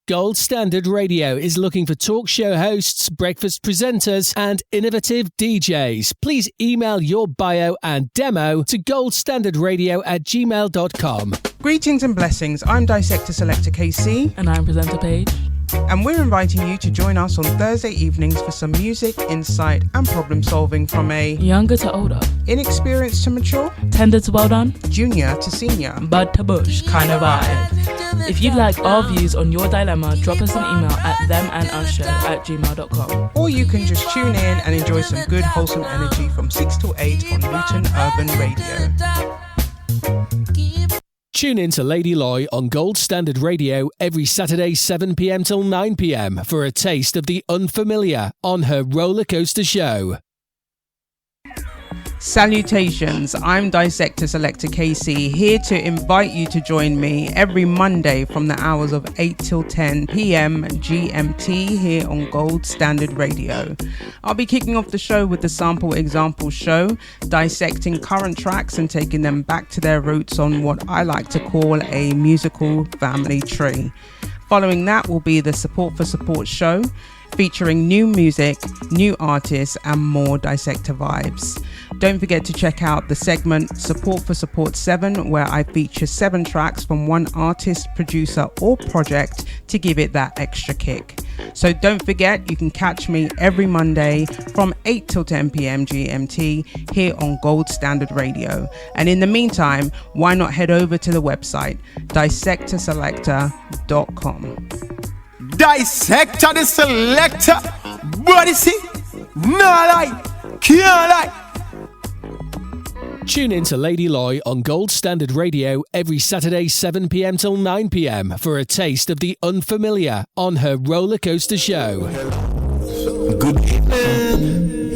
Gold Standard Radio is looking for talk show hosts, breakfast presenters, and innovative DJs. Please email your bio and demo to goldstandardradio@gmail.com. Greetings and blessings. I'm Dissector Selector Kae-C. And I'm Presenter Page. And we're inviting you to join us on Thursday evenings for some music, insight, and problem solving from a younger to older, inexperienced to mature, tender to well done, junior to senior, bud to bush kind of vibe. If you'd like our views on your dilemma, drop us an email at themandusshow@gmail.com. Or you can just tune in and enjoy some good wholesome energy from 6 till 8 on Luton Urban Radio. Tune in to Lady Loy on Gold Standard Radio every Saturday 7 p.m. till 9 p.m. for a taste of the unfamiliar on her roller coaster show. Salutations, I'm Dissector Selector Kae-C, here to invite you to join me every Monday from the hours of 8 till 10 p.m. GMT here on Gold Standard Radio. I'll be kicking off the show with the Sample Example Show, dissecting current tracks and taking them back to their roots on what I like to call a musical family tree. Following that will be the Support for Support Show, featuring new music, new artists, and more Dissector vibes. Don't forget to check out the segment Support for Support 7, where I feature 7 tracks from one artist, producer, or project to give it that extra kick. So don't forget, you can catch me every Monday from 8 till 10 p.m. GMT here on Gold Standard Radio. And in the meantime, why not head over to the website, dissectorselector.com. Dissector the selector, body see, no lie, can't lie. Tune in to Lady Loy on Gold Standard Radio every Saturday 7 p.m. till 9 p.m. for a taste of the unfamiliar on her roller coaster show. Good evening.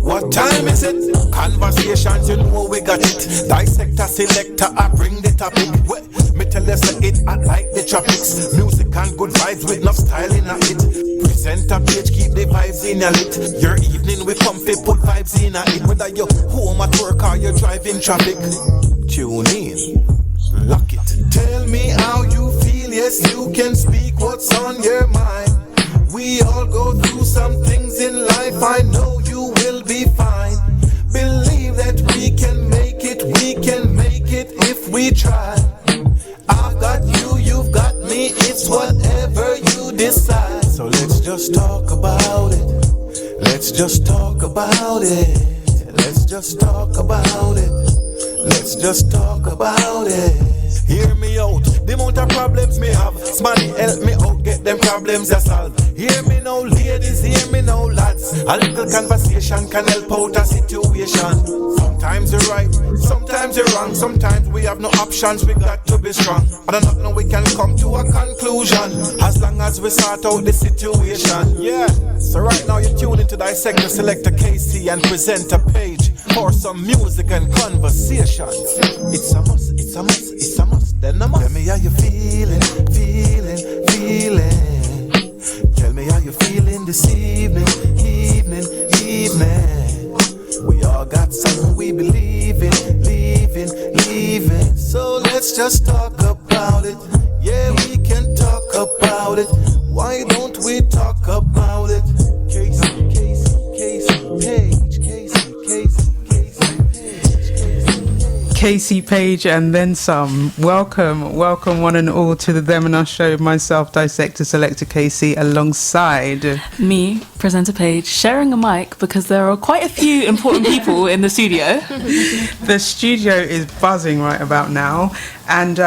What time is it? Conversations, you know we got it. Dissector selector, I bring the topic. Me tell you say it, I like the tropics. Music and good vibes with enough style in it. Presenter Page, keep the vibes in a lit. Your evening we comfy, put vibes in a it. Whether you're home at work or you're driving traffic, tune in, lock it. Tell me how you feel, yes you can speak what's on your mind. We all go through some things in life, I know you will be fine. Believe that we can make it if we try. I've got you, you've got me, it's whatever you decide. So let's just talk about it. Let's just talk about it. Let's just talk about it. Let's just talk about it. Hear me out, the amount of problems me have. Somebody help me out, get them problems I solve. Hear me now, ladies, hear me now, lads. A little conversation can help out a situation. Sometimes you're right, sometimes you're wrong. Sometimes we have no options, we got to be strong. I don't know, we can come to a conclusion as long as we sort out the situation. Yeah, so right now you're tuned into Dissector Selector Kae-C and Presenter Page for some music and conversations. It's a must, it's a must, it's a must. Then I must. Tell me how you feeling. Tell me how you feeling this evening. We all got something we believe in, leaving. So let's just talk about it. Yeah, we can talk about it. Why don't we talk about it? Kae-C Page, Kae-C Page and then some. Welcome one and all to the Them and Us show. Myself, Dissector Selector Kae-C, alongside me, Presenter Page, sharing a mic because there are quite a few important people in the studio. The studio is buzzing right about now, and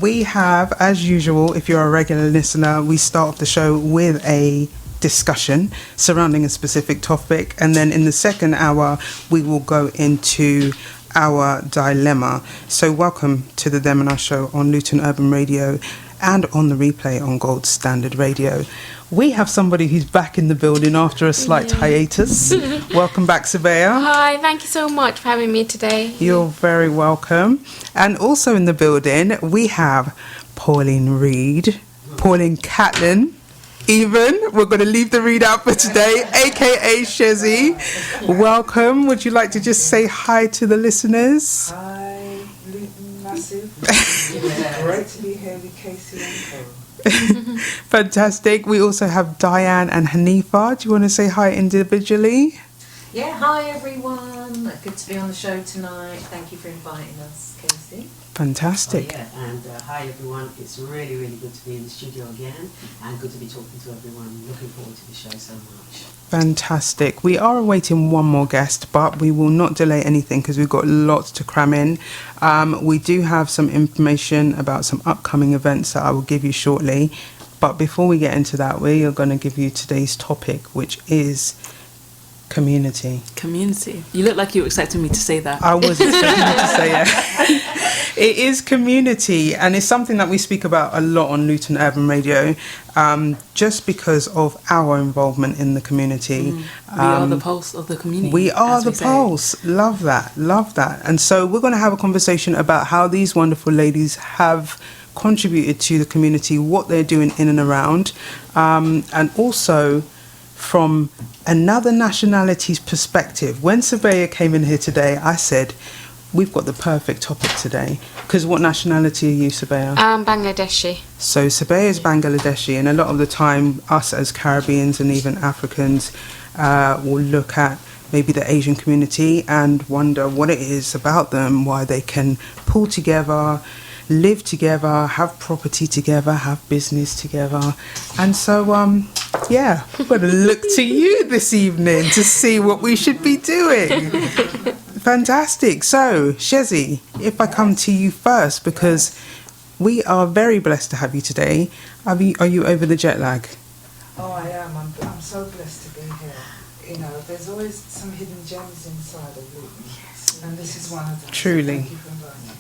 we have, as usual, if you're a regular listener, we start off the show with a discussion surrounding a specific topic, and then in the second hour we will go into our dilemma. So welcome to the Them and Us show on Luton Urban Radio and on the replay on Gold Standard Radio. We have somebody who's back in the building after a slight hiatus. Welcome back, Sabehya. Hi, thank you so much for having me today. You're very welcome. And also in the building we have Pauline Reed, Pauline Catlin, even. We're going to leave the read out for today, aka Sheezie. Welcome. Would you like to just say hi to the listeners? Hi, Luton massive. Great to be here with Kae-C and Co. Fantastic. We also have Dianne and Haneefah. Do you want to say hi individually? Yeah, hi everyone. Good to be on the show tonight. Thank you for inviting us, Kae-C. Fantastic. Oh, yeah, and hi everyone. It's really, really good to be in the studio again and good to be talking to everyone. Looking forward to the show so much. Fantastic. We are awaiting one more guest, but we will not delay anything because we've got lots to cram in. We do have some information about some upcoming events that I will give you shortly. But before we get into that, we are going to give you today's topic, which is community. Community. You look like you were expecting me to say that. I was expecting you to say it. It is community, and it's something that we speak about a lot on Luton Urban Radio, just because of our involvement in the community. We are the pulse of the community. We are the pulse. Love that. Love that. And so we're going to have a conversation about how these wonderful ladies have contributed to the community, what they're doing in and around, and also from another nationality's perspective. When Sabehya came in here today, I said, we've got the perfect topic today. Because what nationality are you, Sabehya? Bangladeshi. So Sabehya is Bangladeshi, and a lot of the time, us as Caribbeans and even Africans will look at maybe the Asian community and wonder what it is about them, why they can pull together, live together, have property together, have business together. And so, yeah, we're going to look to you this evening to see what we should be doing. Fantastic. So, Sheezie, if I come to you first, because we are very blessed to have you today. Are you over the jet lag? Oh, I am. I'm so blessed to be here. You know, there's always some hidden gems inside of Luton. Yes. And this is one of them. Truly. Thank you for inviting me.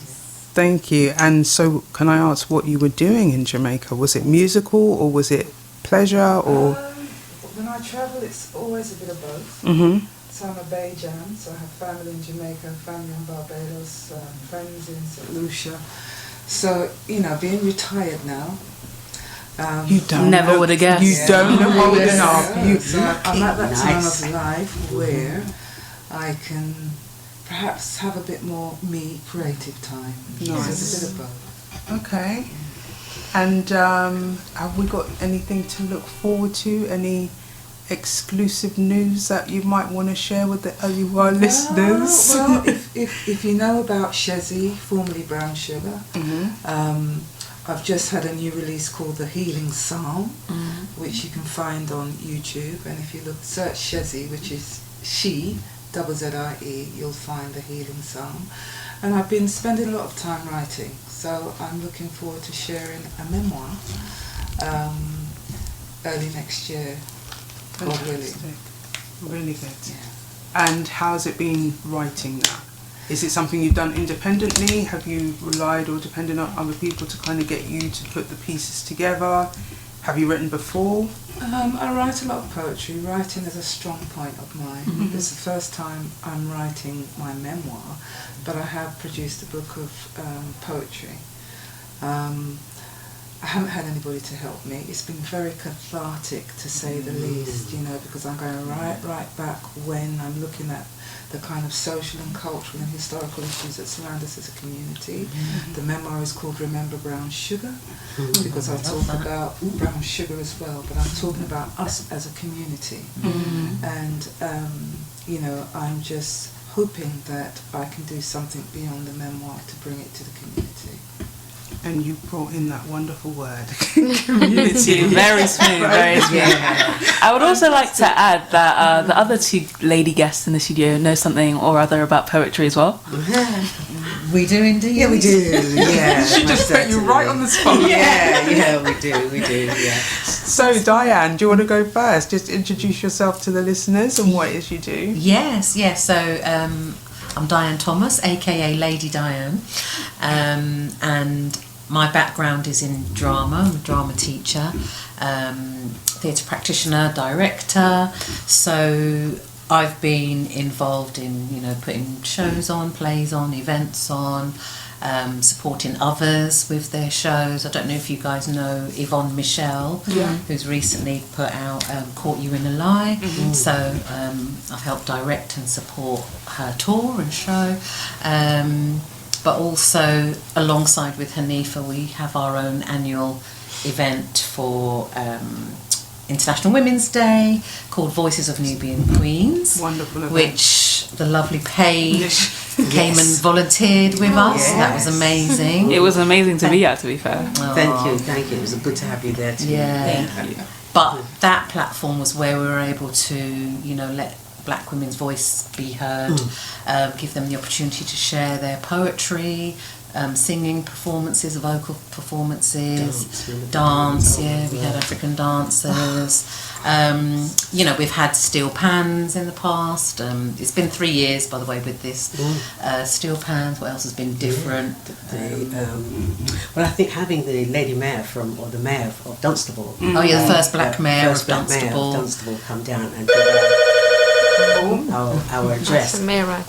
Thank you. And so, can I ask what you were doing in Jamaica? Was it musical or was it pleasure or? When I travel, it's always a bit of both. Mm-hmm. So I'm a Bajan, so I have family in Jamaica, family in Barbados, friends in St. Lucia. So, you know, being retired now. You don't Never would have guessed. You don't look old enough. So I'm at that time of life where I can perhaps have a bit more me creative time. Nice. So it's a bit of both. Okay. And have we got anything to look forward to? Any exclusive news that you might want to share with our listeners? Well, if you know about Sheezie, formerly Brown Sugar, I've just had a new release called The Healing Psalm, which you can find on YouTube. And if you search Sheezie, which is she, ZZIE, you'll find The Healing Psalm. And I've been spending a lot of time writing, so I'm looking forward to sharing a memoir early next year. God willing. Really good. Yeah. And how's it been writing that? Is it something you've done independently? Have you relied or depended on other people to kind of get you to put the pieces together? Have you written before? I write a lot of poetry. Writing is a strong point of mine. Mm-hmm. It's the first time I'm writing my memoir, but I have produced a book of poetry. I haven't had anybody to help me. It's been very cathartic, to say the least, you know, because I'm going right back when I'm looking at the kind of social and cultural and historical issues that surround us as a community. The memoir is called Remember Brown Sugar, because I talk about brown sugar as well, but I'm talking about us as a community. And, you know, I'm just hoping that I can do something beyond the memoir to bring it to the community. And you brought in that wonderful word, community. Very smooth, very smooth. I would also like to add that the other two lady guests in the studio know something or other about poetry as well. We do indeed. Yeah, we do. Yeah, She just put you right on the spot. Yeah, we do, yeah. So, Dianne, do you want to go first? Just introduce yourself to the listeners and what it is you do. Yes. So, I'm Dianne Thomas, aka Lady Dianne, and my background is in drama. I'm a drama teacher, theatre practitioner, director. So I've been involved in, you know, putting shows on, plays on, events on, supporting others with their shows. I don't know if you guys know Yvonne Michelle, who's recently put out Caught You in a Lie. So I've helped direct and support her tour and show. but also alongside with Haneefah, we have our own annual event for International Women's Day called Voices of Nubian Queens. Wonderful event. Which the lovely Paige came and volunteered with us. Yes. That was amazing. It was amazing to be at, to be fair. Oh. Thank you. It was good to have you there too. Yeah. Thank you. But that platform was where we were able to, let Black women's voice be heard, give them the opportunity to share their poetry, singing performances, vocal performances, dance. We had African dancers. We've had steel pans in the past. It's been 3 years, by the way, with this steel pans. What else has been different? Well, I think having the Lady Mayor the Mayor of Dunstable. The first Black Mayor of Dunstable. Come down and give our address. Amira.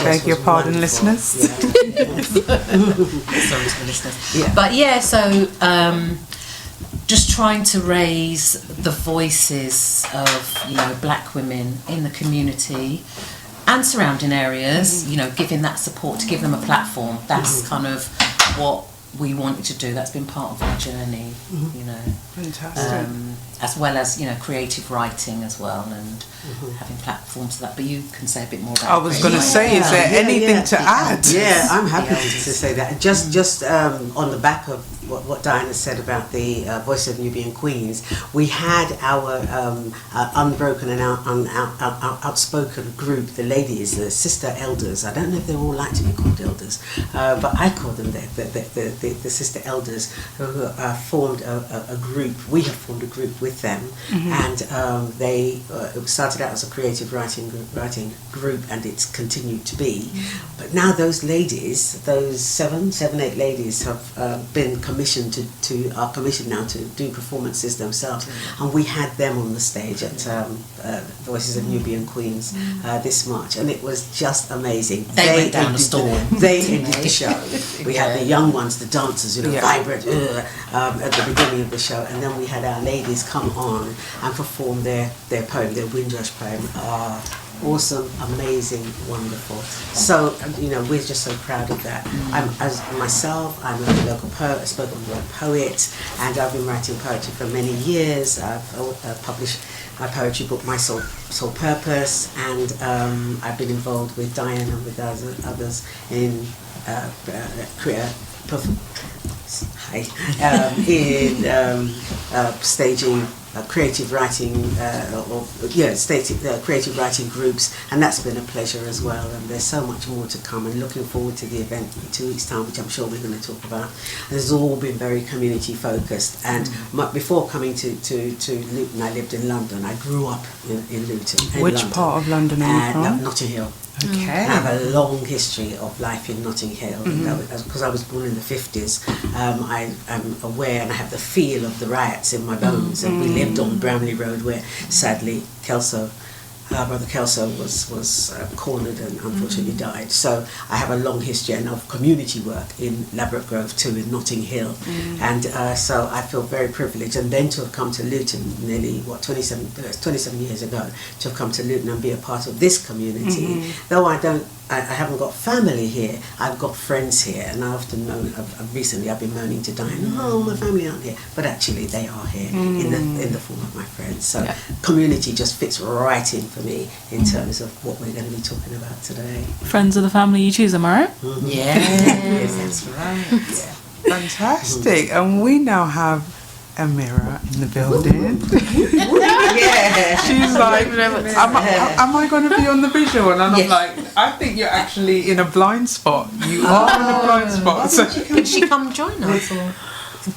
Beg your pardon, listeners. Yeah. Sorry to the listeners. Yeah. But so just trying to raise the voices of Black women in the community and surrounding areas, giving that support, to give them a platform. That's kind of what we wanted to do. That's been part of our journey, Fantastic. as well as creative writing as well, and having platforms for that. But you can say a bit more about. I was going to say, is there anything to add? Yeah, I'm happy to say that. Just on the back of what Diana said about the Voice of Nubian Queens, we had our unbroken and outspoken group, the ladies, the sister elders. I don't know if they all like to be called elders, but I call them the sister elders, who formed a group. We have formed a group with them, and they started out as a creative writing group, and it's continued to be. But now those ladies, those seven, 8 ladies, have been commissioned are commissioned now to do performances themselves, and we had them on the stage at Voices of Nubian Queens this March, and it was just amazing. They went down the storm. They ended the show. We had the young ones, the dancers, vibrant at the beginning of the show, and then we had our ladies come on and perform their poem, their Windrush poem. Awesome, amazing, wonderful. So we're just so proud of that. I'm a local poet, a spoken word poet, and I've been writing poetry for many years. I've published my poetry book, My Soul Purpose, and I've been involved with Dianne and with others in staging creative writing, creative writing groups, and that's been a pleasure as well. And there's so much more to come, and looking forward to the event in 2 weeks' time, which I'm sure we're going to talk about. And it's all been very community focused. And before coming to Luton, I lived in London. I grew up in Luton. Which part of London are you from? Notting Hill. Okay. I have a long history of life in Notting Hill. Because I was born in the 50s, I'm aware and I have the feel of the riots in my bones. And we lived on Bramley Road, where sadly Brother Kelso was cornered and unfortunately died. So I have a long history of community work in Ladbroke Grove too, in Notting Hill. And so I feel very privileged. And then to have come to Luton nearly, 27 years ago, to have come to Luton and be a part of this community. Though I haven't got family here, I've got friends here, and I often recently I've been moaning to Dianne, my family aren't here, but actually they are here in the form of my friends. So community just fits right in for me in terms of what we're going to be talking about today. Friends of the family you choose, am I right? Yes, that's right. Yeah. Fantastic. And we now have Amira in the building. She's like, am I going to be on the visual? And I'm like, I think you're actually in a blind spot. You are in a blind spot. So Could she come join us? Or?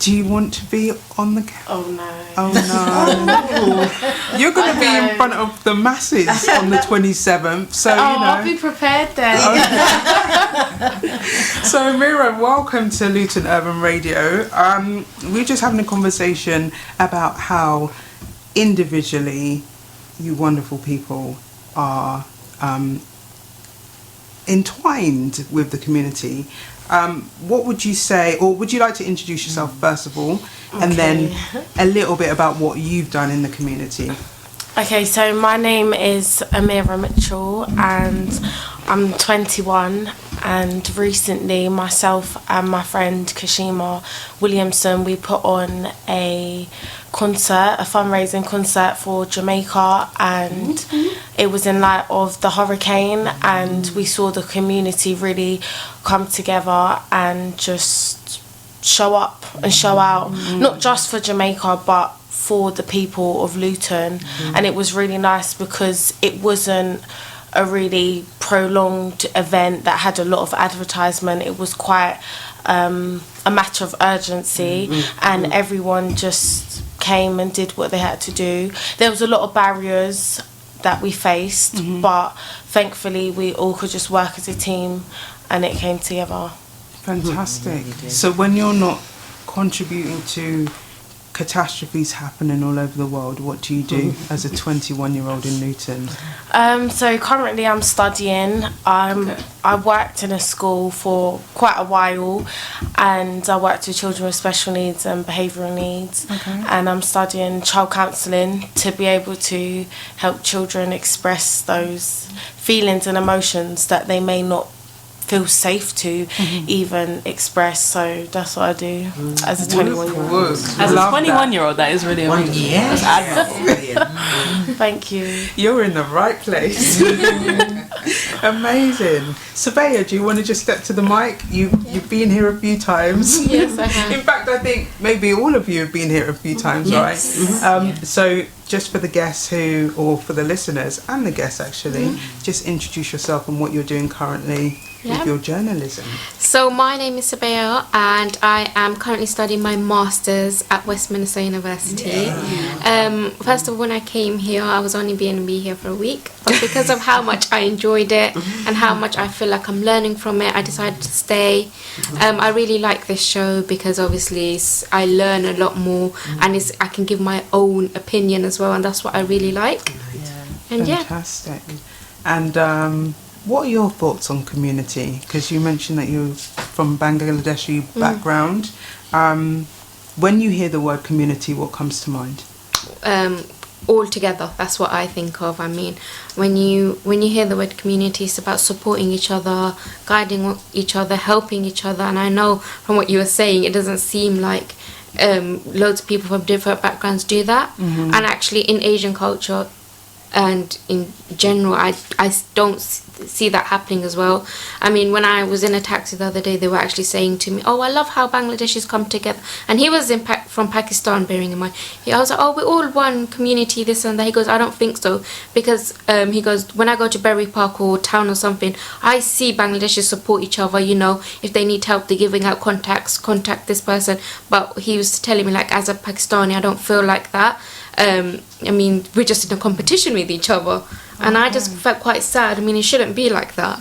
Do you want to be on the camera? Oh no. You're going to be in front of the masses on the 27th. So, I'll be prepared then. So, Amira, welcome to Luton Urban Radio. We're just having a conversation about how individually you wonderful people are entwined with the community. What would you say, or would you like to introduce yourself first of all, and then a little bit about what you've done in the community? Okay, so my name is Amira Mitchell and I'm 21 and recently myself and my friend Kashima Williamson, we put on a fundraising concert for Jamaica, and it was in light of the hurricane, and we saw the community really come together and just show up and show out, not just for Jamaica but for the people of Luton. And it was really nice because it wasn't a really prolonged event that had a lot of advertisement. It was quite a matter of urgency, and everyone just came and did what they had to do. There was a lot of barriers that we faced, but thankfully we all could just work as a team and it came together. Fantastic. So when you're not contributing to catastrophes happening all over the world, what do you do as a 21-year-old in Luton? So currently I'm studying. I worked in a school for quite a while, and I worked with children with special needs and behavioural needs. And I'm studying child counselling to be able to help children express those feelings and emotions that they may not feel safe to even express. So that's what I do as a 21-year-old. As a 21-year-old, that is really amazing. Yes. Thank you. You're in the right place. Amazing. Sabehya, do you want to just step to the mic? You've been here a few times. Yes, I have. In fact, I think maybe all of you have been here a few times, right? So just for the guests or for the listeners and the guests actually, just introduce yourself and what you're doing currently with your journalism. So my name is Sabehya, and I am currently studying my Masters at Westminster University. First of all, when I came here, I was only going to be here for a week, but because of how much I enjoyed it and how much I feel like I'm learning from it, I decided to stay. I really like this show because obviously I learn a lot more, and I can give my own opinion as well, and that's what I really like. And fantastic. And what are your thoughts on community? Because you mentioned that you're from Bangladeshi background. When you hear the word community, what comes to mind? All together, that's what I think of. I mean, when you hear the word community, it's about supporting each other, guiding each other, helping each other. And I know from what you were saying, it doesn't seem like loads of people from different backgrounds do that. And actually in Asian culture and in general, I don't see that happening as well. I mean, when I was in a taxi the other day, they were actually saying to me, "Oh, I love how Bangladeshis come together." And he was from Pakistan, bearing in mind. I was like, "Oh, we're all one community, this and that." He goes, "I don't think so, because he goes, when I go to Berry Park or town or something, I see Bangladeshis support each other. You know, if they need help, they're giving out contacts, contact this person." But he was telling me, like, as a Pakistani, I don't feel like that. I mean, we're just in a competition with each other. And I just felt quite sad. I mean, it shouldn't be like that.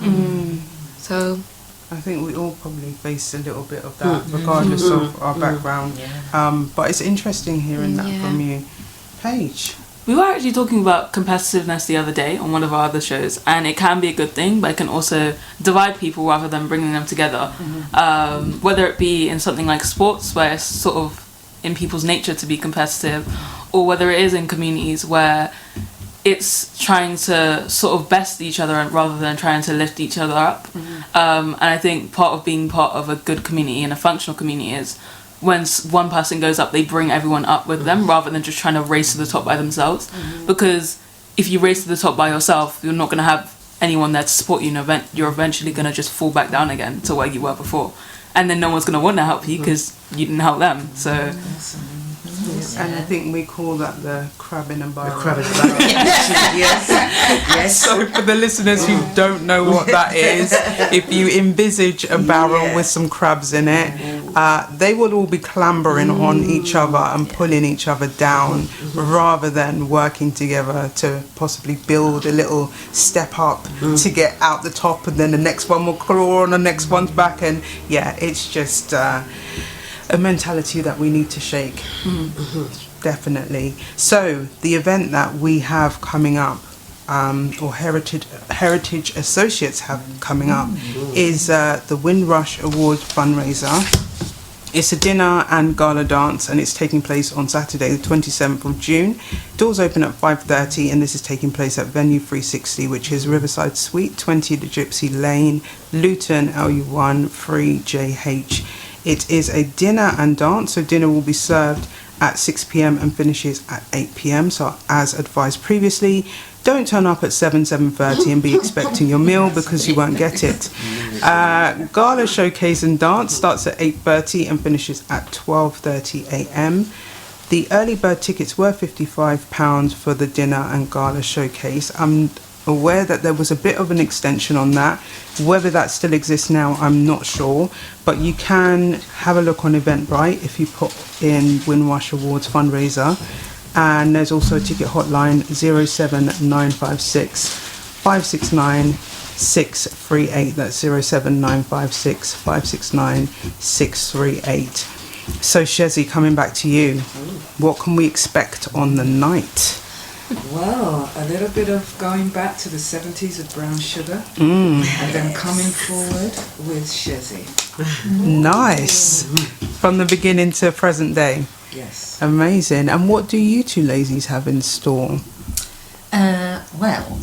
So I think we all probably face a little bit of that, regardless of our background. But it's interesting hearing that from you. Paige? We were actually talking about competitiveness the other day on one of our other shows, and it can be a good thing, but it can also divide people rather than bringing them together. Whether it be in something like sports, where it's sort of in people's nature to be competitive, or whether it is in communities where it's trying to sort of best each other rather than trying to lift each other up. And I think part of being part of a good community and a functional community is when one person goes up, they bring everyone up with them rather than just trying to race to the top by themselves. Because if you race to the top by yourself, you're not going to have anyone there to support you. You're eventually going to just fall back down again to where you were before. And then no one's going to want to help you because you didn't help them. So. And I think we call that the crab in a barrel. The crab in a barrel. Yes. So for the listeners who don't know what that is, if you envisage a barrel with some crabs in it, they will all be clambering on each other and pulling each other down rather than working together to possibly build a little step up to get out the top, and then the next one will crawl on the next one's back. And it's just a mentality that we need to shake. Definitely. So the event that we have coming up, or Heritage Associates have coming up, is the Windrush Awards Fundraiser It's a dinner and gala dance, and it's taking place on Saturday, the 27th of June. Doors open at 5:30, and this is taking place at Venue 360, which is Riverside Suite, 20 The Gypsy Lane, Luton, LU1 3JH. It is a dinner and dance, so dinner will be served at 6 p.m. and finishes at 8 p.m. So as advised previously, don't turn up at 7:30 and be expecting your meal, because you won't get it. Gala showcase and dance starts at 8:30 and finishes at 12:30 a.m. The early bird tickets were £55 for the dinner and gala showcase. I'm aware that there was a bit of an extension on that. Whether that still exists now, I'm not sure, but you can have a look on Eventbrite if you put in Windrush Awards Fundraiser. And there's also a ticket hotline, 07956 569 638. That's 07956 569 638. So Sheezie, coming back to you, what can we expect on the night? Well, a little bit of going back to the 70s with Brown Sugar, and then coming forward with Sheezie. Nice. From the beginning to present day. Yes. Amazing. And what do you two ladies have in store? Well,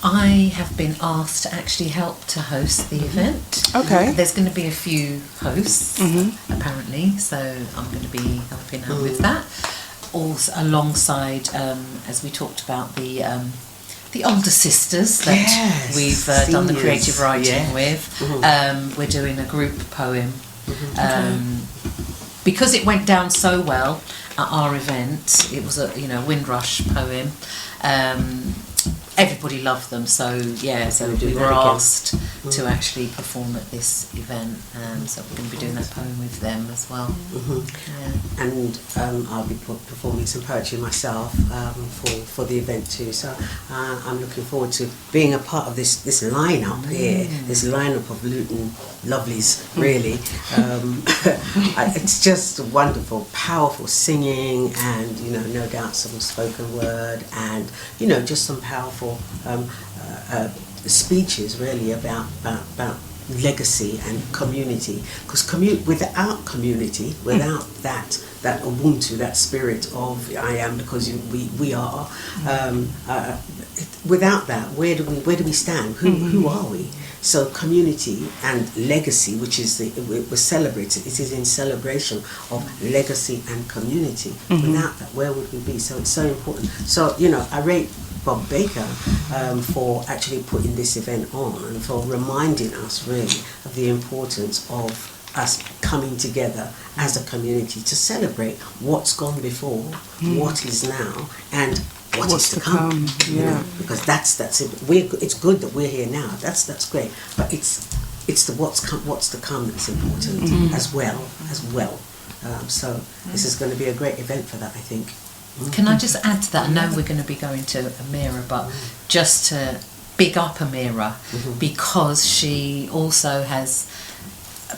I have been asked to actually help to host the event. Okay. There's going to be a few hosts, apparently, so I'm going to be helping out with that. Also, alongside, as we talked about, the older sisters that we've done the creative writing with. We're doing a group poem. Because it went down so well at our event, it was a Windrush poem. Everybody loved them, so we were asked to actually perform at this event, so we're going to be doing that poem with them as well. And I'll be performing some poetry myself for the event too, so I'm looking forward to being a part of this lineup here, this lineup of Luton lovelies, really. It's just wonderful, powerful singing, and no doubt some spoken word, and just some powerful speeches really about legacy and community, because without community, without that Ubuntu, that spirit of I am because we are, without that, where do we stand? Who are we? So community and legacy, which is we're celebrating, it is in celebration of legacy and community. Without that, where would we be? So it's so important. So I rate Bob Baker for actually putting this event on, and for reminding us really of the importance of us coming together as a community to celebrate what's gone before, what is now, and what's to come. Because that's it. It's good that we're here now. That's great. But it's the what's to come that's important as well. So this is going to be a great event for that, I think. Can I just add to that? I know we're going to be going to Amira, but just to big up Amira, because she also has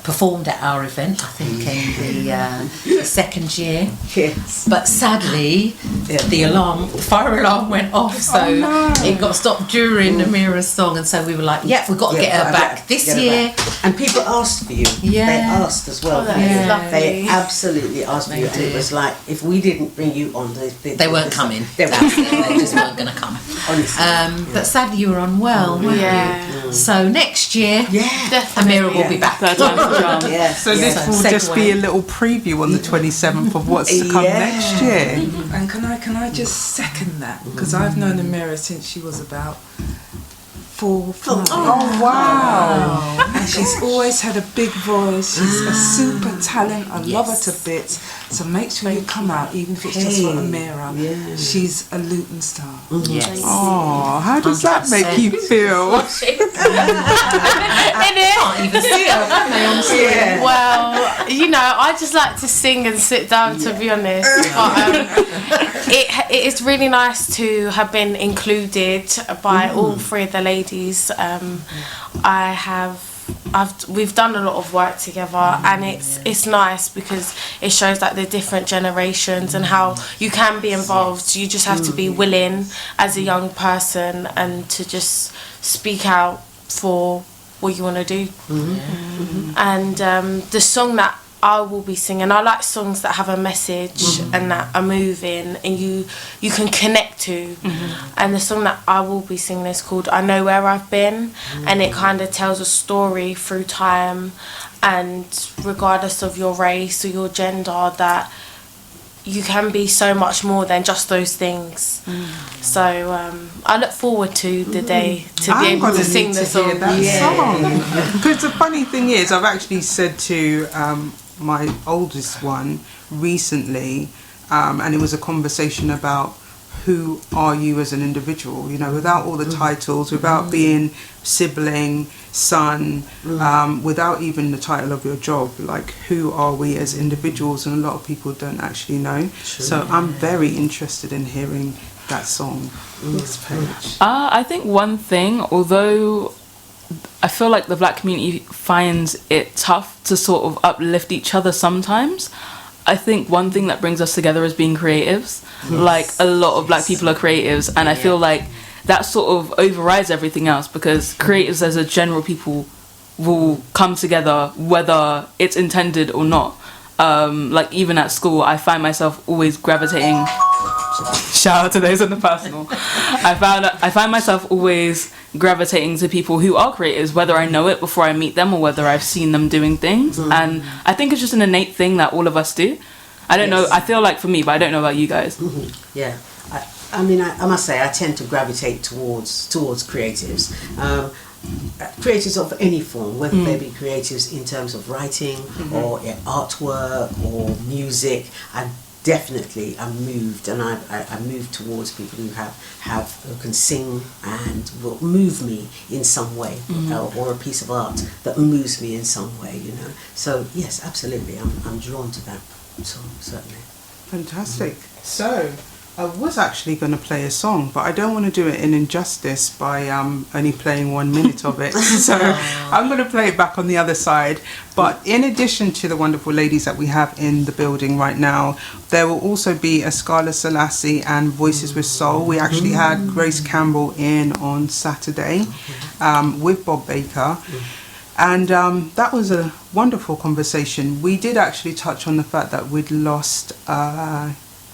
performed at our event, I think in the second year. Yes. But sadly, the fire alarm went off, so it got stopped during Amira's song, and so we were like, we've got to get her back this year. And people asked for you. Yeah. They asked as well. They absolutely asked for you, and it was like, if we didn't bring you on, they weren't coming. They just weren't going to come. Honestly. But sadly, you were unwell, weren't you? So next year, Amira will be back. So this will just be a little preview on the 27th of what's to come next year. And can I just second that, because I've known Amira since she was about 4 months. Oh wow! And she's always had a big voice. She's a super talent. I love her to bits. So make sure you come out, even if it's just for Amira. She's a Luton star. Yes. Oh, how does that make you feel? Can't even see her, can they, on screen? Well, I just like to sing and sit down, to be honest. But it is really nice to have been included by all three of the ladies. We've done a lot of work together, and it's nice because it shows like the different generations and how you can be involved. You just have to be willing as a young person and to just speak out for what you want to do. And the song that I will be singing, I like songs that have a message and that are moving and you can connect to. And the song that I will be singing is called I Know Where I've Been, and it kind of tells a story through time, and regardless of your race or your gender, that you can be so much more than just those things. So I look forward to the day to be able to sing the song. Because the funny thing is, I've actually said to my oldest one recently, and it was a conversation about who are you as an individual, you know, without all the titles, without being sibling, son, without even the title of your job, like who are we as individuals? And a lot of people don't actually know. So I'm very interested in hearing that song. Yes, Paige. I think one thing, although I feel like the black community finds it tough to sort of uplift each other sometimes, I think one thing that brings us together is being creatives. Like, a lot of black people are creatives, and I feel like that sort of overrides everything else, because creatives as a general people will come together whether it's intended or not. Like, even at school, I find myself always gravitating... Shout out to those on the personal. I find myself always gravitating to people who are creatives, whether I know it before I meet them or whether I've seen them doing things. And I think it's just an innate thing that all of us do. I don't know, I feel like for me, but I don't know about you guys. Yeah, I mean, I must say I tend to gravitate towards creatives. Creatives of any form, whether they be creatives in terms of writing or artwork or music. I definitely am moved, and I move towards people who who can sing and will move me in some way, or a piece of art that moves me in some way, you know. So yes, absolutely, I'm drawn to that song, certainly. Fantastic. So I was actually going to play a song, but I don't want to do it in injustice by only playing 1 minute of it. So I'm going to play it back on the other side. But in addition to the wonderful ladies that we have in the building right now, there will also be a Scala Selassie and Voices with Soul. We actually had Grace Campbell in on Saturday with Bob Baker. And that was a wonderful conversation. We did actually touch on the fact that we'd lost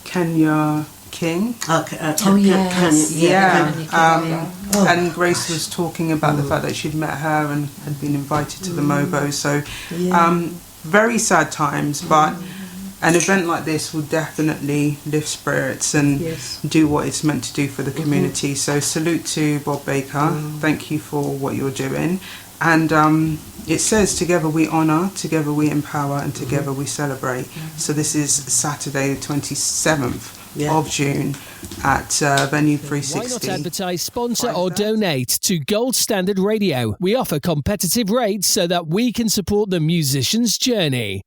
Kenya King. And Grace was talking about the fact that she'd met her and had been invited to the MOBO. So very sad times, but an event like this will definitely lift spirits and do what it's meant to do for the community. So salute to Bob Baker. Thank you for what you're doing. And it says, together we honour, together we empower, and together we celebrate. So this is Saturday the 27th of June at Venue 360. Why not advertise, sponsor or donate to Gold Standard Radio? We offer competitive rates so that we can support the musician's journey.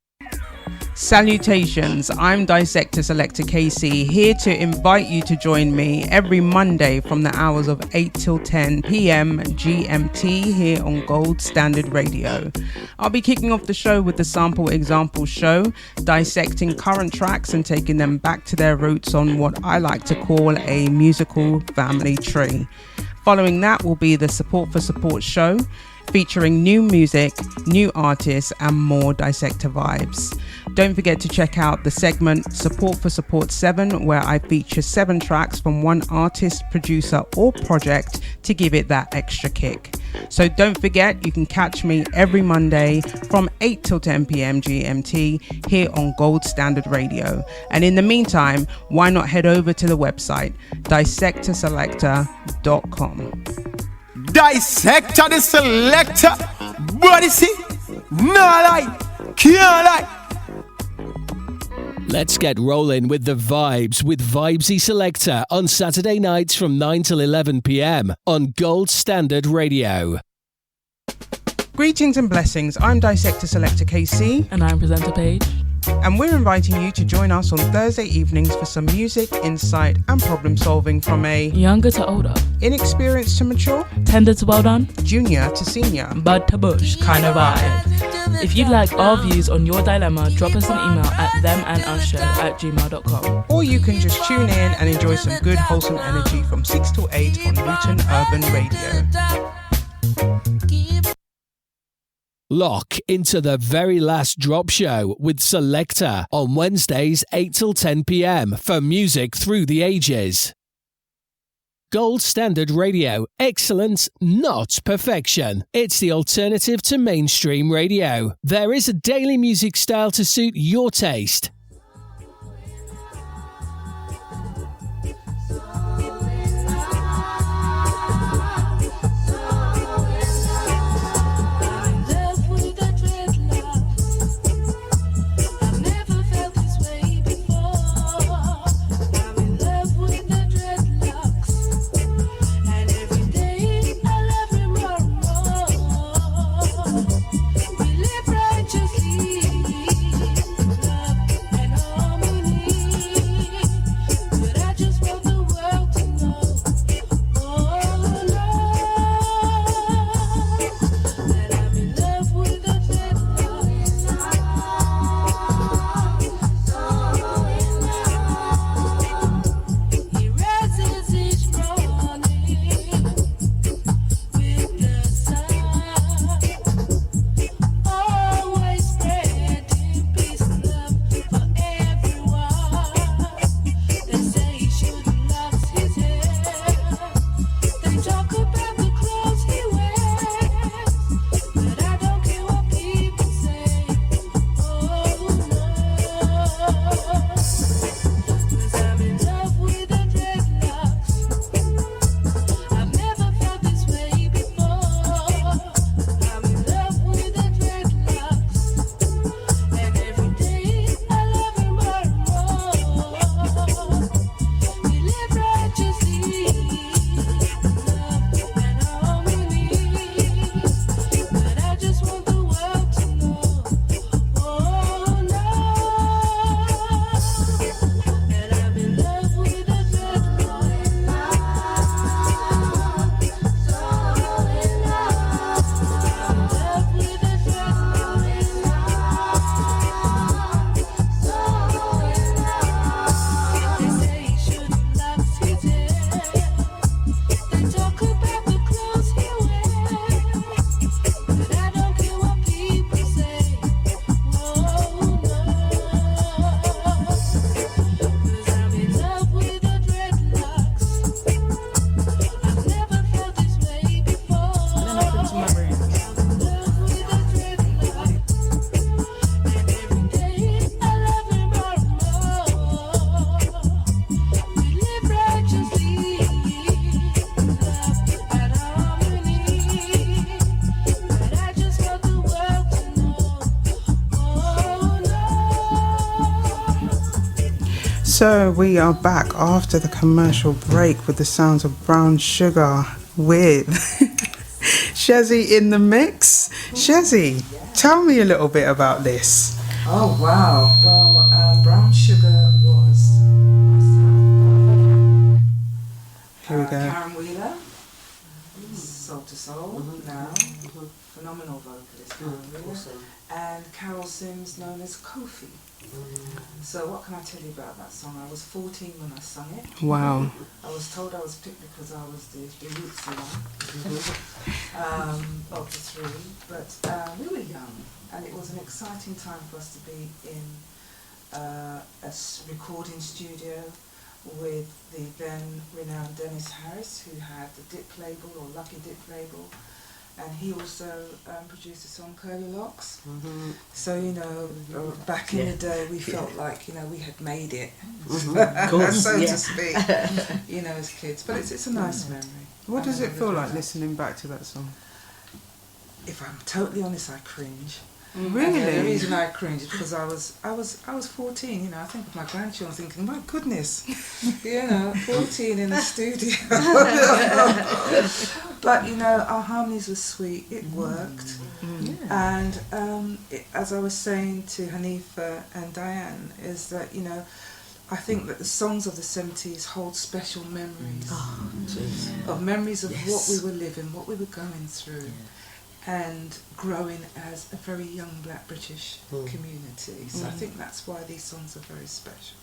Salutations, I'm Dissector Selector Kae-C, here to invite you to join me every Monday from the hours of 8 till 10 p.m. GMT here on Gold Standard Radio. I'll be kicking off the show with the Sample Example Show, dissecting current tracks and taking them back to their roots on what I like to call a musical family tree. Following that will be the Support for Support Show, featuring new music, new artists, and more Dissector vibes. Don't forget to check out the segment Support for Support 7, where I feature 7 tracks from one artist, producer, or project to give it that extra kick. So don't forget, you can catch me every Monday from 8 till 10 p.m. GMT here on Gold Standard Radio. And in the meantime, why not head over to the website, dissectorselector.com. Dissector the selector, body see, no lie, can't lie. Let's get rolling with the vibes with Vibesy Selector on Saturday nights from 9 till 11 p.m. on Gold Standard Radio. Greetings and blessings, I'm Dissector Selector Kae-C. And I'm Presenter Paige. And we're inviting you to join us on Thursday evenings for some music, insight and problem solving from a younger to older, inexperienced to mature, tender to well done, junior to senior, bud to bush kind of vibe. If you'd like our views on your dilemma, drop us an email at themandusshow@gmail.com. Or you can just tune in and enjoy some good wholesome energy from 6 till 8 on Luton Urban Radio. Lock into the very last drop show with Selector on Wednesdays 8 till 10 p.m. for music through the ages. Gold Standard Radio. Excellence, not perfection. It's the alternative to mainstream radio. There is a daily music style to suit your taste. So we are back after the commercial break with the sounds of Brown Sugar with Sheezie in the mix. Sheezie, tell me a little bit about this. Oh wow! Well, Brown Sugar was Here we go. Karen Wheeler, Soul to Soul now, phenomenal vocalist Karen Wheeler, and Carol Sims, known as Kofi. So what can I tell you about that song? I was 14 when I sung it. Wow. I was told I was picked because I was the rootsy one of the three, but we were young and it was an exciting time for us to be in a recording studio with the then renowned Dennis Harris, who had the Dip label or Lucky Dip label, and he also produced the song Curly Locks. So, you know, back in the day we felt like, you know, we had made it, so to speak, you know, as kids. But it's a nice memory. What does it feel like listening back to that song? If I'm totally honest, I cringe. Really? And the reason I cringe is because I was 14, you know, I think of my grandchildren thinking, my goodness, you know, 14 in a studio. But, you know, our harmonies were sweet, it worked. And as I was saying to Haneefah and Dianne, is that, you know, I think that the songs of the 70s hold special memories. Of memories of what we were living, what we were going through. And growing as a very young Black British community. So I think that's why these songs are very special.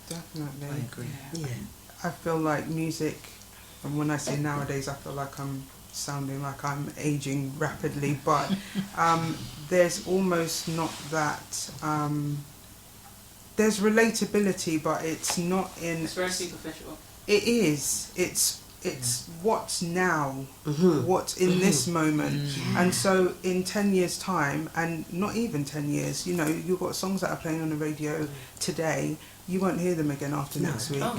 Definitely. I agree. I feel like music, and when I say nowadays, I feel like I'm sounding like I'm aging rapidly, but there's almost not that. There's relatability, but it's not in. It's very superficial. It is. It's what's now, what's in this moment. And so in 10 years' time, and not even 10 years, you know, you've got songs that are playing on the radio today, you won't hear them again after next week. No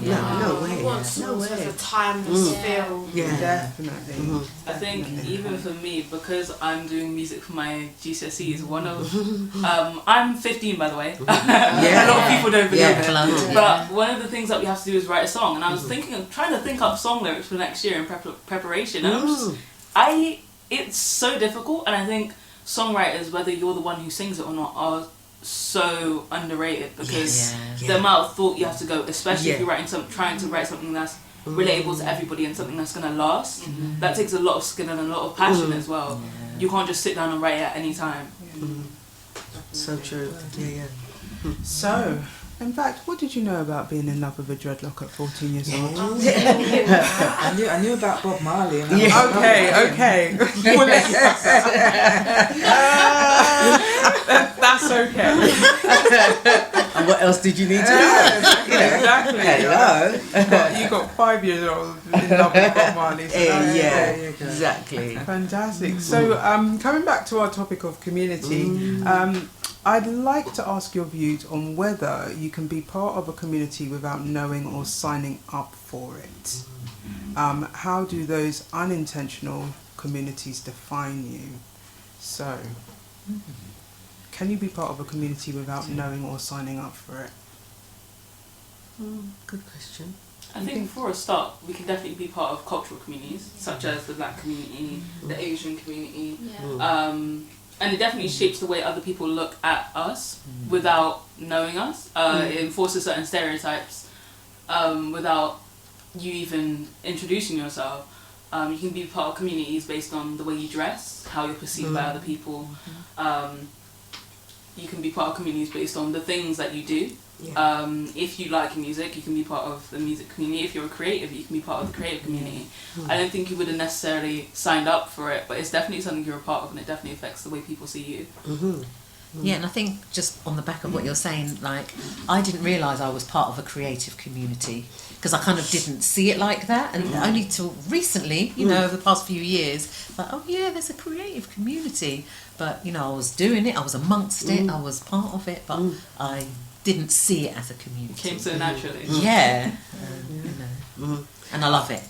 way. We want songs with a timeless feel. Yeah, definitely. I think even for me, because I'm doing music for my GCSEs, one of I'm 15 by the way. A lot of people don't believe it. But one of the things that we have to do is write a song, and I was trying to think up song lyrics for next year in preparation, and it's so difficult, and I think songwriters, whether you're the one who sings it or not, are so underrated, because the amount of thought you have to go, especially if you're trying to write something that's relatable to everybody and something that's going to last. That takes a lot of skill and a lot of passion as well. You can't just sit down and write it at any time. So true. So, in fact, what did you know about being in love with a dreadlock at 14 years old? I knew about Bob Marley. And Okay. That's okay. And what else did you need to know? Exactly. Hello. You got 5 years old in love with Bob Marley. So Exactly. Fantastic. So, coming back to our topic of community, I'd like to ask your views on whether you can be part of a community without knowing or signing up for it. How do those unintentional communities define you? So, can you be part of a community without knowing or signing up for it? Good question. I think for a start, we can definitely be part of cultural communities, such as the Black community, the Asian community. And it definitely shapes the way other people look at us without knowing us. It enforces certain stereotypes without you even introducing yourself. You can be part of communities based on the way you dress, how you're perceived by other people. You can be part of communities based on the things that you do. If you like music, you can be part of the music community. If you're a creative, you can be part of the creative community. I don't think you would have necessarily signed up for it, but it's definitely something you're a part of, and it definitely affects the way people see you. Yeah, and I think just on the back of what you're saying, like, I didn't realise I was part of a creative community, because I kind of didn't see it like that, and only till recently, you know, over the past few years, like, oh yeah, there's a creative community. But, you know, I was doing it, I was amongst it, I was part of it, but I didn't see it as a community. Came so naturally. Yeah. You know, and I love it.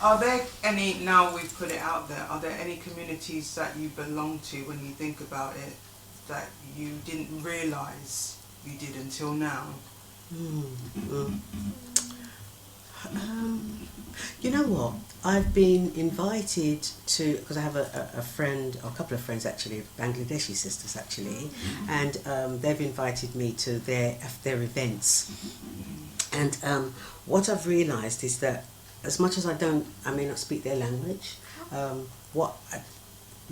Are there any, now we've put it out there, are there any communities that you belong to when you think about it that you didn't realise you did until now? You know what? I've been invited to, because I have a friend, or a couple of friends actually, Bangladeshi sisters actually, and they've invited me to their events. And what I've realised is that as much as I may not speak their language,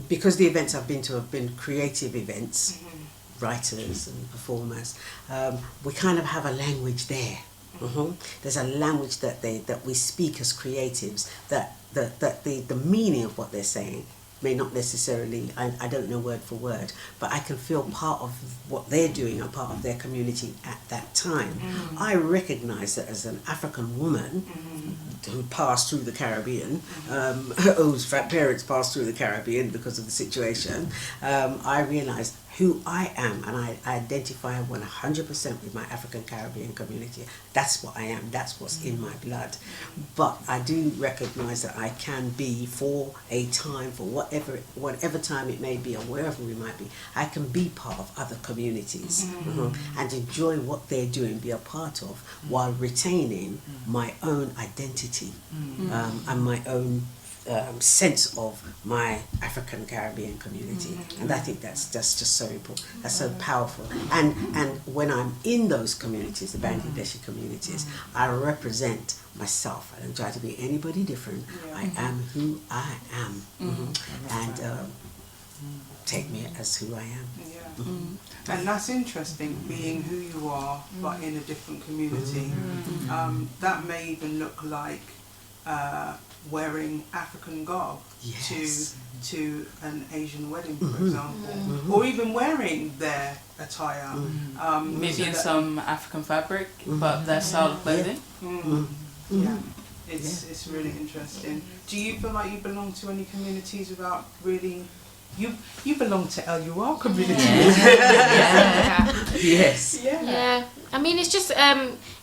because the events I've been to have been creative events, writers and performers, we kind of have a language there. There's a language that we speak as creatives, that the meaning of what they're saying may not necessarily, I don't know word for word, but I can feel part of what they're doing, I'm part of their community at that time. I recognise that as an African woman who passed through the Caribbean, whose parents passed through the Caribbean because of the situation, I realised who I am, and I identify 100% with my African Caribbean community. That's what I am, that's what's in my blood. But I do recognise that I can be, for a time, for whatever time it may be, or wherever we might be, I can be part of other communities and enjoy what they're doing, be a part of, while retaining my own identity and my own sense of my African Caribbean community. And I think that's just so important, that's so powerful. And when I'm in those communities, the Bangladeshi communities, I represent myself. I don't try to be anybody different. I am who I am. And take me as who I am. And that's interesting, being who you are, but in a different community. That may even look like wearing African garb Yes. to an Asian wedding, for example, or even wearing their attire. Maybe in some African fabric, but their style of clothing. Yeah, it's really interesting. Do you feel like you belong to any communities without really? You belong to LUR community. Yes. Yeah, I mean, it's just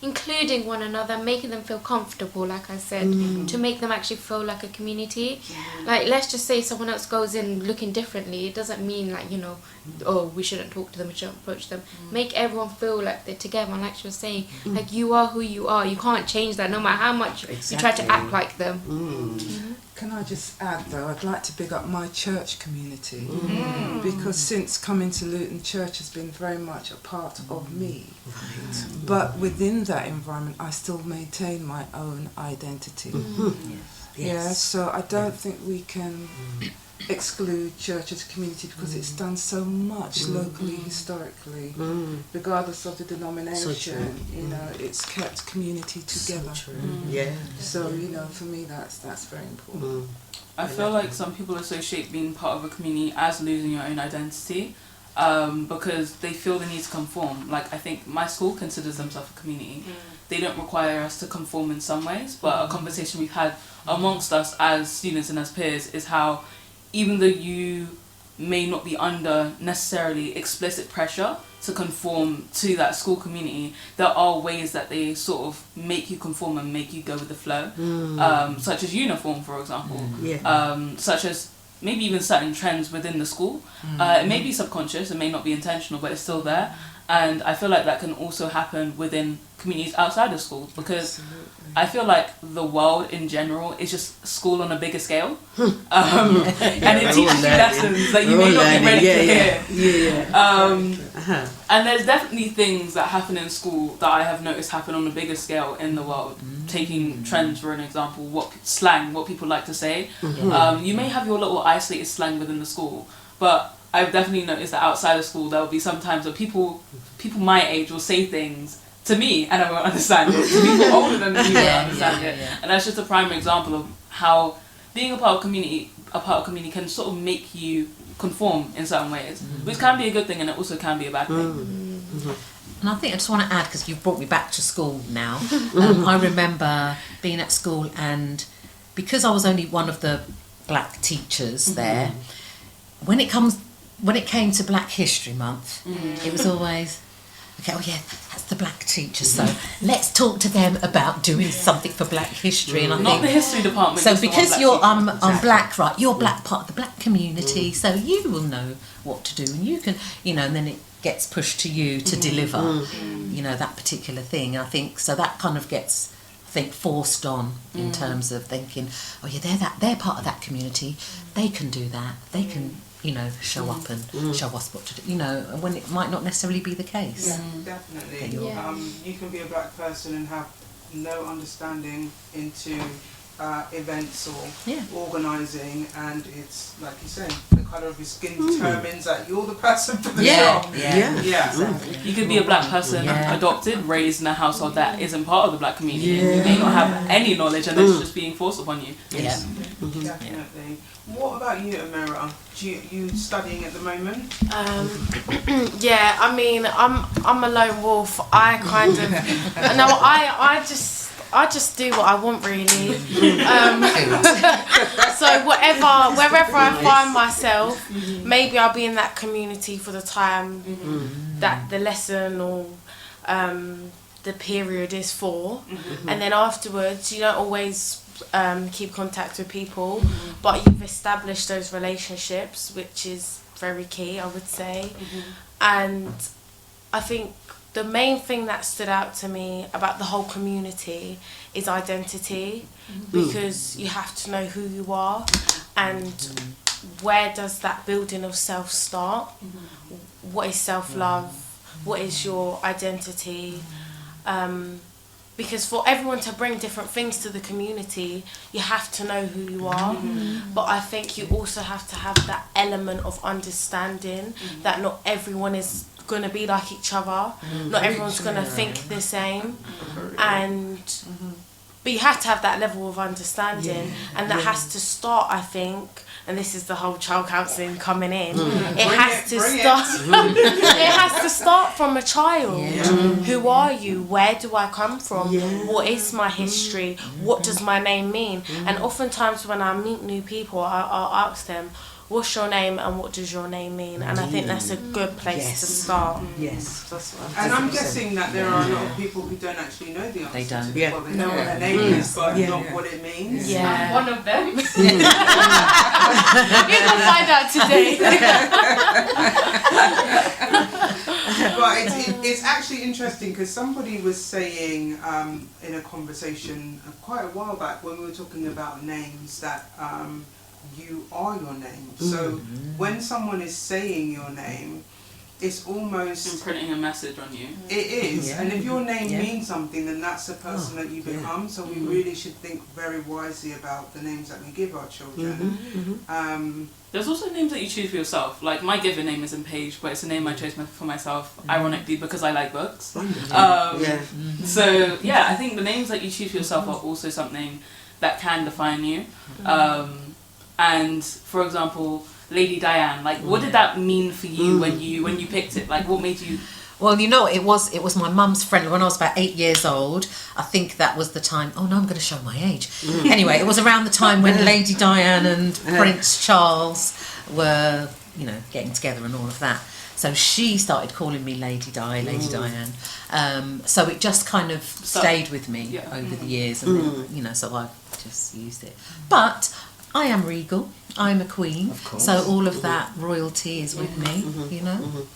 including one another, making them feel comfortable, like I said, to make them actually feel like a community. Like, let's just say someone else goes in looking differently. It doesn't mean, like, you know, oh, we shouldn't talk to them, we shouldn't approach them. Make everyone feel like they're together. And like she was saying, like, you are who you are. You can't change that no matter how much you try to act like them. Can I just add though, I'd like to big up my church community because since coming to Luton, church has been very much a part of me. Right. But within that environment, I still maintain my own identity. Yeah, so I don't think we can exclude church as a community because it's done so much locally, historically, regardless of the denomination. You know, it's kept community together. So you know, for me, that's very important. I feel like some people associate being part of a community as losing your own identity, because they feel the need to conform. Like, I think my school considers themselves a community. They don't require us to conform in some ways, but a conversation we've had amongst us as students and as peers is how even though you may not be under necessarily explicit pressure to conform to that school community, there are ways that they sort of make you conform and make you go with the flow, such as uniform, for example, such as maybe even certain trends within the school. It may be subconscious, it may not be intentional, but it's still there. And I feel like that can also happen within communities outside of school, because I feel like the world in general is just school on a bigger scale, and it teaches you lessons that you may not be ready to hear. And there's definitely things that happen in school that I have noticed happen on a bigger scale in the world. Taking trends for an example, what people like to say. You may have your little isolated slang within the school, but I've definitely noticed that outside of school there will be sometimes where people my age will say things to me and I won't understand it. To people older than me won't understand it. And that's just a prime example of how being a part of community can sort of make you conform in certain ways, which can be a good thing and it also can be a bad thing. And I think I just want to add, because you've brought me back to school now, I remember being at school, and because I was only one of the black teachers there, when it came to Black History Month, it was always, okay, oh yeah, that's the black teacher, so let's talk to them about doing something for Black history. And I Not think, the history department. so because you're black, right, you're black, part of the black community, so you will know what to do, and you can, you know, and then it gets pushed to you to deliver, you know, that particular thing. And I think so that kind of gets, I think, forced on in terms of thinking, oh yeah, they're part of that community, they can do that, they can, you know, show up and show us what to do, you know, when it might not necessarily be the case. Yeah, definitely. You can be a black person and have no understanding into events or organising, and it's like you say, the colour of your skin determines that you're the person for the job. Exactly. You could be a black person, adopted, raised in a household that isn't part of the black community. You may not have any knowledge, and it's just being forced upon you. Definitely. What about you, Amira? You studying at the moment? Yeah, I mean, I'm a lone wolf. I kind of no, I just do what I want, really. So wherever I find myself, maybe I'll be in that community for the time that the lesson or the period is for, and then afterwards you don't always keep contact with people, but you've established those relationships, which is very key, I would say. And I think the main thing that stood out to me about the whole community is identity, because you have to know who you are and where does that building of self start. What is self-love? What is your identity? Because for everyone to bring different things to the community, you have to know who you are. But I think you also have to have that element of understanding that not everyone is going to be like each other. Not everyone's going to think the same. And But you have to have that level of understanding, and that has to start, I think, and this is the whole child counselling coming in. It has to start from a child. Who are you? Where do I come from? What is my history? What does my name mean? And oftentimes when I meet new people, I'll ask them, what's your name and what does your name mean? And I think that's a good place to start. Yes. And I'm guessing that there are a lot of people who don't actually know the answer. They don't. To well, they know what their name is, but not what it means. Yeah. One of them. You can find out today. But it's actually interesting because somebody was saying in a conversation quite a while back when we were talking about names that you are your name. So when someone is saying your name, it's almost imprinting a message on you. It is, and if your name means something, then that's the person that you become. So we really should think very wisely about the names that we give our children. There's also names that you choose for yourself. Like my given name isn't Page, but it's a name I chose for myself, ironically, because I like books. So yeah, I think the names that you choose for yourself are also something that can define you. And for example, Lady Dianne, like what did that mean for you when you picked it? Like what made you? Well, you know, it was my mum's friend when I was about 8 years old. I think that was the time. Oh no, I'm going to show my age. Anyway, it was around the time when Lady Dianne and Prince Charles were, you know, getting together and all of that. So she started calling me Lady Di, Lady Dianne. So it just kind of stayed with me over the years, and then, you know, so I've just used it. But I am regal. I'm a queen, so all of that royalty is with me, you know.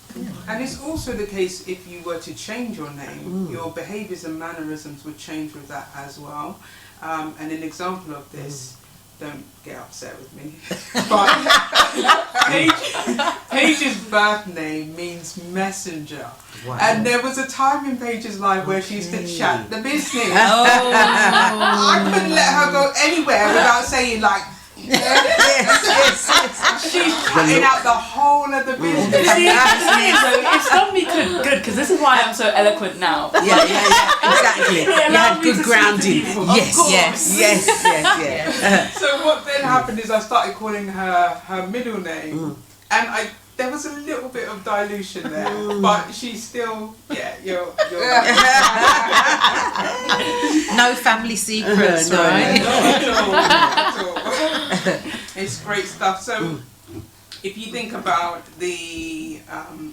And it's also the case if you were to change your name, your behaviours and mannerisms would change with that as well. And an example of this, don't get upset with me, but Paige's birth name means messenger. Wow. And there was a time in Paige's life where she used to chat the business. I couldn't let her go anywhere without saying like, she's cutting out the whole of the business. It's done me good because this is why I'm so eloquent now. Exactly. You had good grounding. Yes. So what then happened is I started calling her middle name, and there was a little bit of dilution there, but she's still you're no family secrets, right? Not at all. It's great stuff. So if you think about the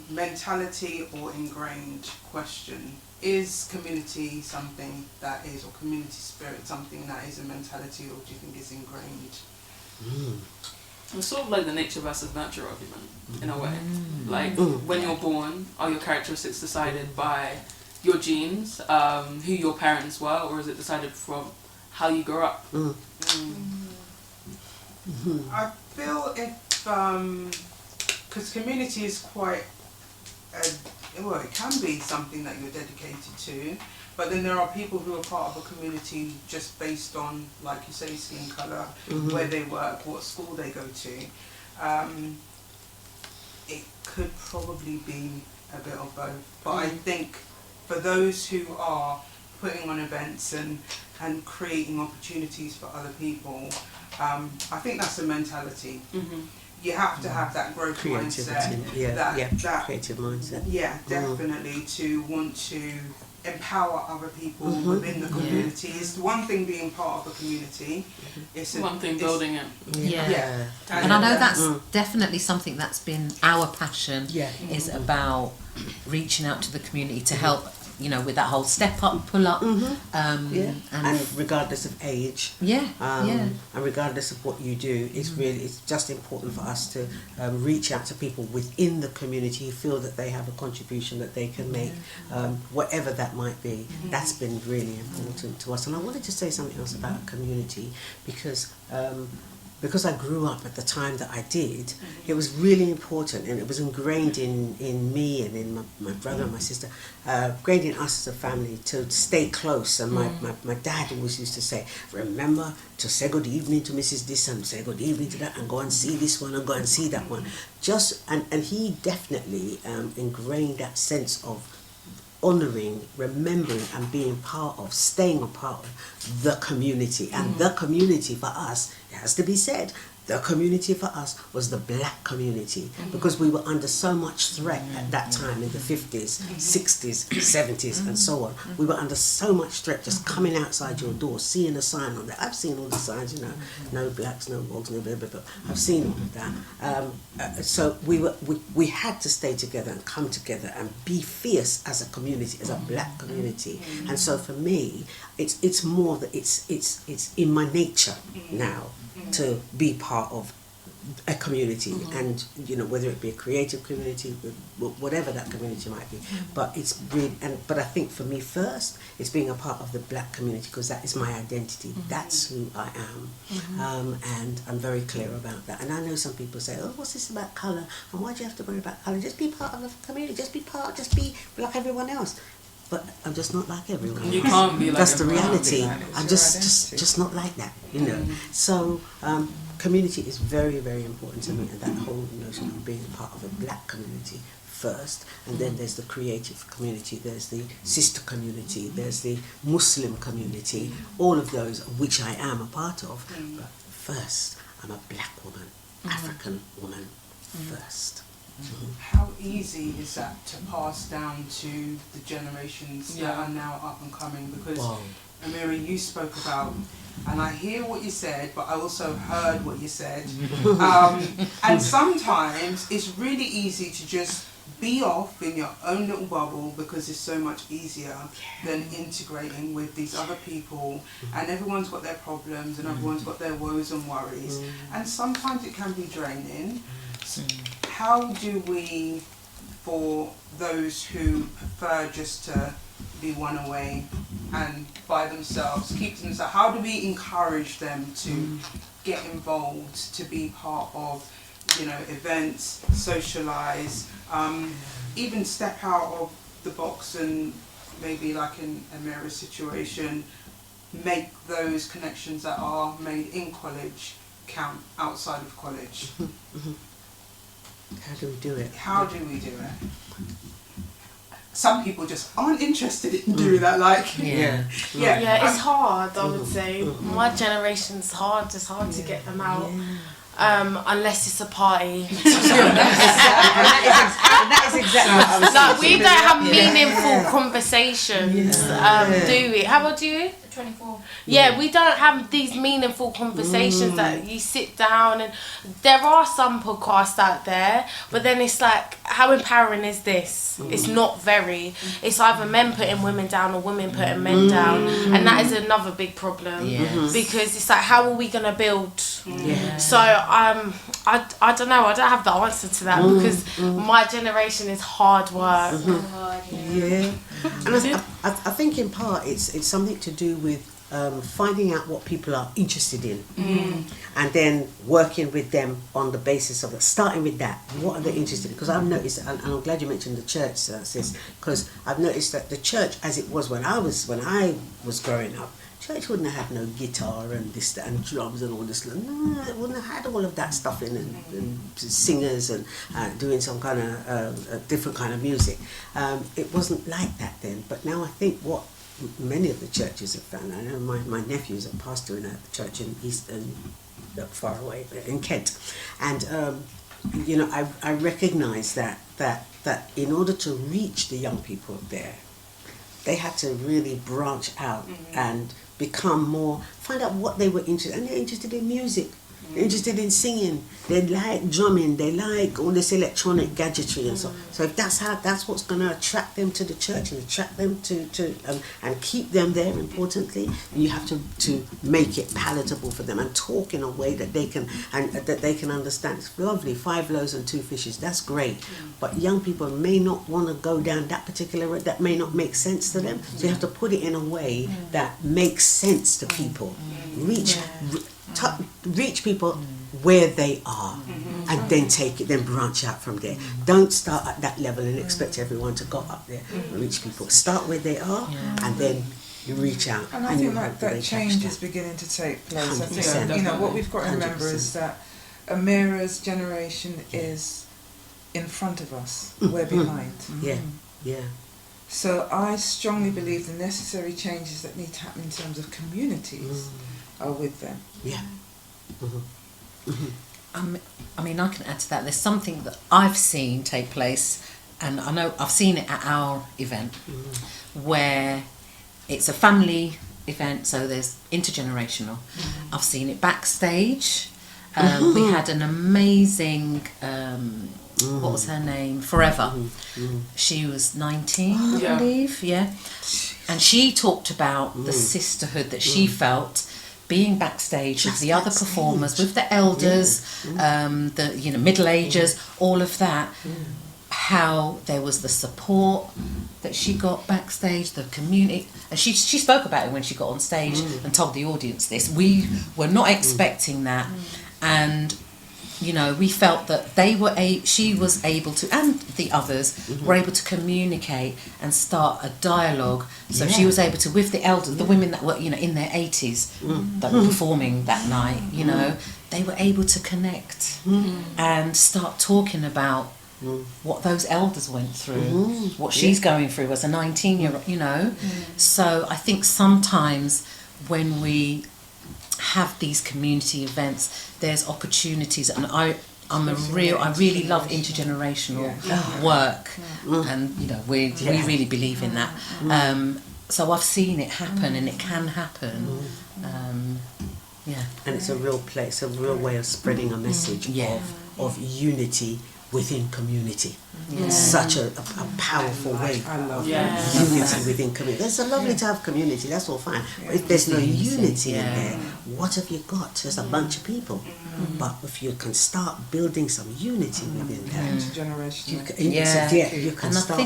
mentality or ingrained question, is community something that is, or community spirit something that is a mentality, or do you think is ingrained? It's sort of like the nature versus nurture argument, in a way. Like, when you're born, are your characteristics decided by your genes, who your parents were, or is it decided from how you grew up? I feel because community is quite, well, it can be something that you're dedicated to, but then there are people who are part of a community just based on, like you say, skin colour, where they work, what school they go to. It could probably be a bit of both, but I think for those who are putting on events and creating opportunities for other people, I think that's a mentality. You have to have that growth mindset. That creative mindset. Yeah, definitely, to want to empower other people within the community. It's one thing being part of a community. It's one thing building it. And I know that's definitely something that's been our passion. Is about reaching out to the community to help, you know, with that whole step up, pull up, and regardless of age, and regardless of what you do, it's just important for us to reach out to people within the community who feel that they have a contribution that they can make, whatever that might be. That's been really important to us. And I wanted to say something else about community because I grew up at the time that I did, it was really important, and it was ingrained in me and in my brother and my sister, ingrained in us as a family to stay close. And my dad always used to say, remember to say good evening to Mrs. This and say good evening to that, and go and see this one and go and see that one. And he definitely ingrained that sense of honouring, remembering and being part of, staying a part of the community. And the community for us, it has to be said, the community for us was the black community, because we were under so much threat at that time in the 50s, 60s, 70s and so on. We were under so much threat just coming outside your door, seeing a sign on there. I've seen all the signs, you know, no blacks, no wogs, no blah, blah, blah. I've seen all of that. So we had to stay together and come together and be fierce as a community, as a black community. And so for me, it's more that it's in my nature now to be part of a community, and you know, whether it be a creative community, whatever that community might be, but it's really, but I think for me first, it's being a part of the black community, because that is my identity. That's who I am, and I'm very clear about that. And I know some people say, oh, what's this about colour, and why do you have to worry about colour? Just be part of the community, just be like everyone else. But I'm just not like everyone. You can't be like That's the reality. Exactly. I'm just not like that, you know. So community is very, very important to me, and that whole notion of being part of a black community first, and then there's the creative community, there's the sister community, there's the Muslim community, all of those which I am a part of. But first, I'm a black woman, African woman first. How easy is that to pass down to the generations that are now up and coming? Because Amira, you spoke about, and I hear what you said, but I also heard what you said. And sometimes it's really easy to just be off in your own little bubble, because it's so much easier than integrating with these other people, and everyone's got their problems and everyone's got their woes and worries, and sometimes it can be draining. How do we, for those who prefer just to be one away and by themselves, keep to themselves, how do we encourage them to get involved, to be part of, you know, events, socialise, even step out of the box and maybe, like in Amira's situation, make those connections that are made in college count outside of college? How do we do it? How do we do it? Some people just aren't interested in doing that. Like, yeah, it's hard. I would say my generation's hard. It's hard to get them out. Unless it's a party. that is exactly what I was like, we don't have meaningful conversations, do we? How about you? 24. Yeah, we don't have these meaningful conversations that you sit down, and there are some podcasts out there, but then it's like, how empowering is this? It's not very. It's either men putting women down or women putting men down, and that is another big problem, because it's like, how are we gonna build? So I don't know, I don't have the answer to that, because my generation is hard work. And I think in part it's something to do with finding out what people are interested in, and then working with them on the basis of it, starting with that. What are they interested in? Because I've noticed, and I'm glad you mentioned the church, sis, because I've noticed that the church, as it was when I was growing up, church wouldn't have had no guitar and this, that, and drums and all this. No, it wouldn't have had all of that stuff in, and singers and doing some kind of a different kind of music. It wasn't like that then. But now I think what many of the churches have found, I know my nephew's a pastor in a church in Eastern, far away, in Kent, and you know, I recognise that in order to reach the young people there, they had to really branch out and become more, find out what they were interested in. And they're interested in music, they're interested in singing, they like drumming, they like all this electronic gadgetry and so. So if that's what's going to attract them to the church and attract them to and keep them there, importantly, you have to make it palatable for them and talk in a way that they can understand. It's lovely, 5 loaves and 2 fishes, that's great, but young people may not want to go down that particular road. That may not make sense to them, so you have to put it in a way that makes sense to people. Reach people where they are, and then branch out from there. Don't start at that level and expect everyone to go up there. Reach people. Start where they are, and then you reach out. And I think that change is beginning to take place. 100%. I think, you know, what we've got to remember 100%. Is that Amira's generation is in front of us. We're behind. So I strongly believe the necessary changes that need to happen in terms of communities are with them. Yeah. I mean, I can add to that. There's something that I've seen take place, and I know I've seen it at our event, where it's a family event, so there's intergenerational. I've seen it backstage. We had an amazing, what was her name? Forever. She was 19, I believe, and she talked about the sisterhood that she felt being backstage with the other performers, with the elders, the middle agers, all of that. How there was the support that she got backstage, the community, and she spoke about it when she got on stage and told the audience this. We were not expecting that, and we felt that she was able to, and the others were able to communicate and start a dialogue. So she was able to, with the elders, the women that were in their 80s that were performing that night, they were able to connect and start talking about what those elders went through, what she's going through as a 19-year-old, So I think sometimes when we have these community events, there's opportunities, and I really love intergenerational work, and we really believe in that. So I've seen it happen, and it can happen. And it's a real place, a real way of spreading a message of unity within community. Such a powerful way of unity within community. It's lovely to have community, that's all fine. But if there's no unity in there, what have you got? Just a bunch of people. But if you can start building some unity within that, intergenerational, you can start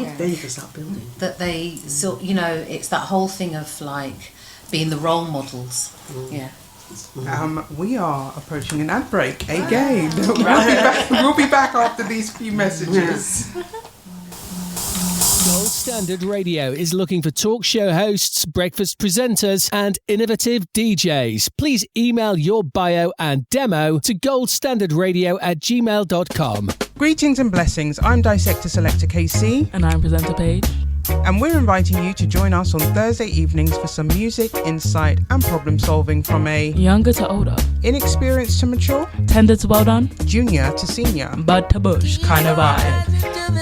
building. That it's that whole thing of like being the role models. We are approaching an ad break again. We'll be back after these few messages. Gold Standard Radio is looking for talk show hosts, breakfast presenters, and innovative DJs. Please email your bio and demo to goldstandardradio@gmail.com. Greetings and blessings. I'm Dissector Selector Kae-C. And I'm Presenter Page. And we're inviting you to join us on Thursday evenings for some music, insight, and problem solving from a younger to older, inexperienced to mature, tender to well done, junior to senior, bud to bush kind of vibe.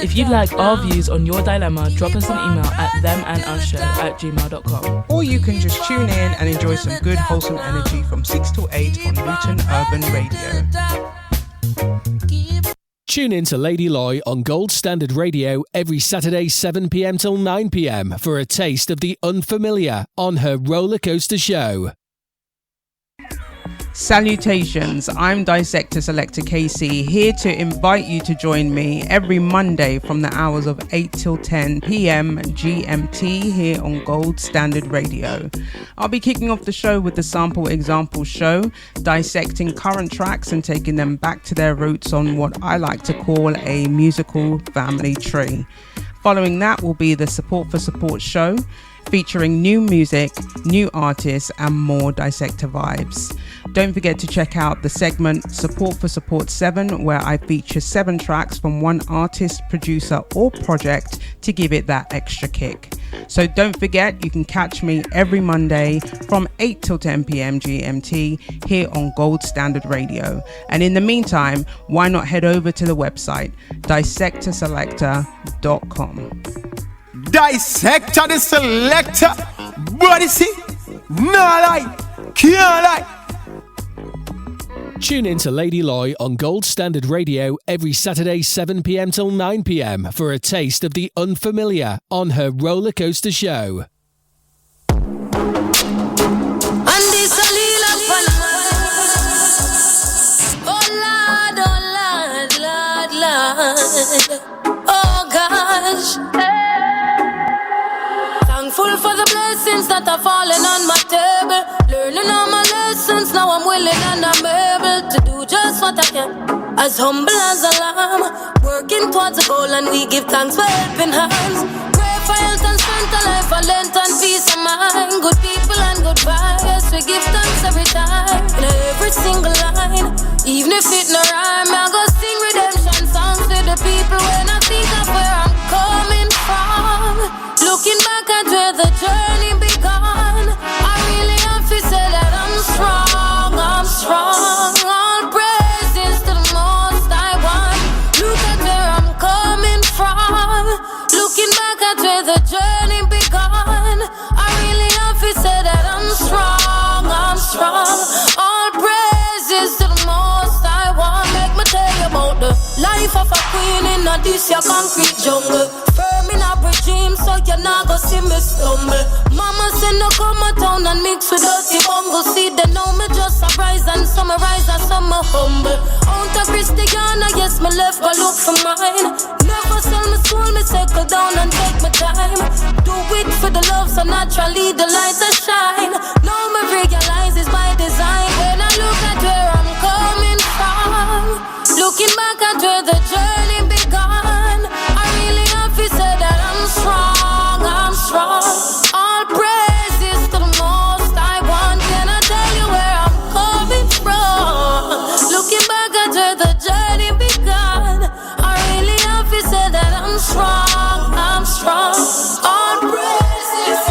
If you'd like our views on your dilemma, drop us an email at themandusshow@gmail.com. Or you can just tune in and enjoy some good wholesome energy from 6 till 8 on Luton Urban Radio. Tune in to Lady Loy on Gold Standard Radio every Saturday 7 p.m. till 9 p.m. for a taste of the unfamiliar on her roller coaster show. Salutations, I'm Dissector Selector Kae-C, here to invite you to join me every Monday from the hours of 8 till 10 p.m. GMT here on Gold Standard Radio. I'll be kicking off the show with the Sample Example Show, dissecting current tracks and taking them back to their roots on what I like to call a musical family tree. Following that will be the Support for Support Show, featuring new music, new artists, and more Dissector vibes. Don't forget to check out the segment Support for Support 7, where I feature 7 tracks from one artist, producer, or project to give it that extra kick. So don't forget, you can catch me every Monday from 8 till 10 p.m. GMT here on Gold Standard Radio. And in the meantime, why not head over to the website, dissectorselector.com. Dissector the selector, body see, no lie, can't lie. Tune in to Lady Loy on Gold Standard Radio every Saturday 7 p.m. till 9 p.m. for a taste of the unfamiliar on her roller coaster show. Oh gosh. Thankful for the blessings that are falling on my table. Learning all my lessons, now I'm willing and I'm able to do just what I can. As humble as a lamb, working towards a goal, and we give thanks for helping hands. Pray for health and strength, a life, for length and peace of mind. Good people and good vibes, we give thanks every time. In every single line, even if it no rhyme, I go sing redemption songs to the people when I think of where I'm coming from. Look life of a queen in a this your concrete jungle. Firm in a regime, so you not go see me stumble. Mama said no come a town and mix with dirty bungle. See they know me just surprise and summarize and some humble. Out of Christiana, yes me left go look for mine. Never sell me soul, me settle down and take my time. Do it for the love, so naturally the light that shine. Now me realize it's by design. When I look at where I'm coming from, looking back at where the journey began, I really have to say that I'm strong, I'm strong. All praises to the most I want. Can I tell you where I'm coming from? Looking back at where the journey began, I really have to say that I'm strong, I'm strong. All praises.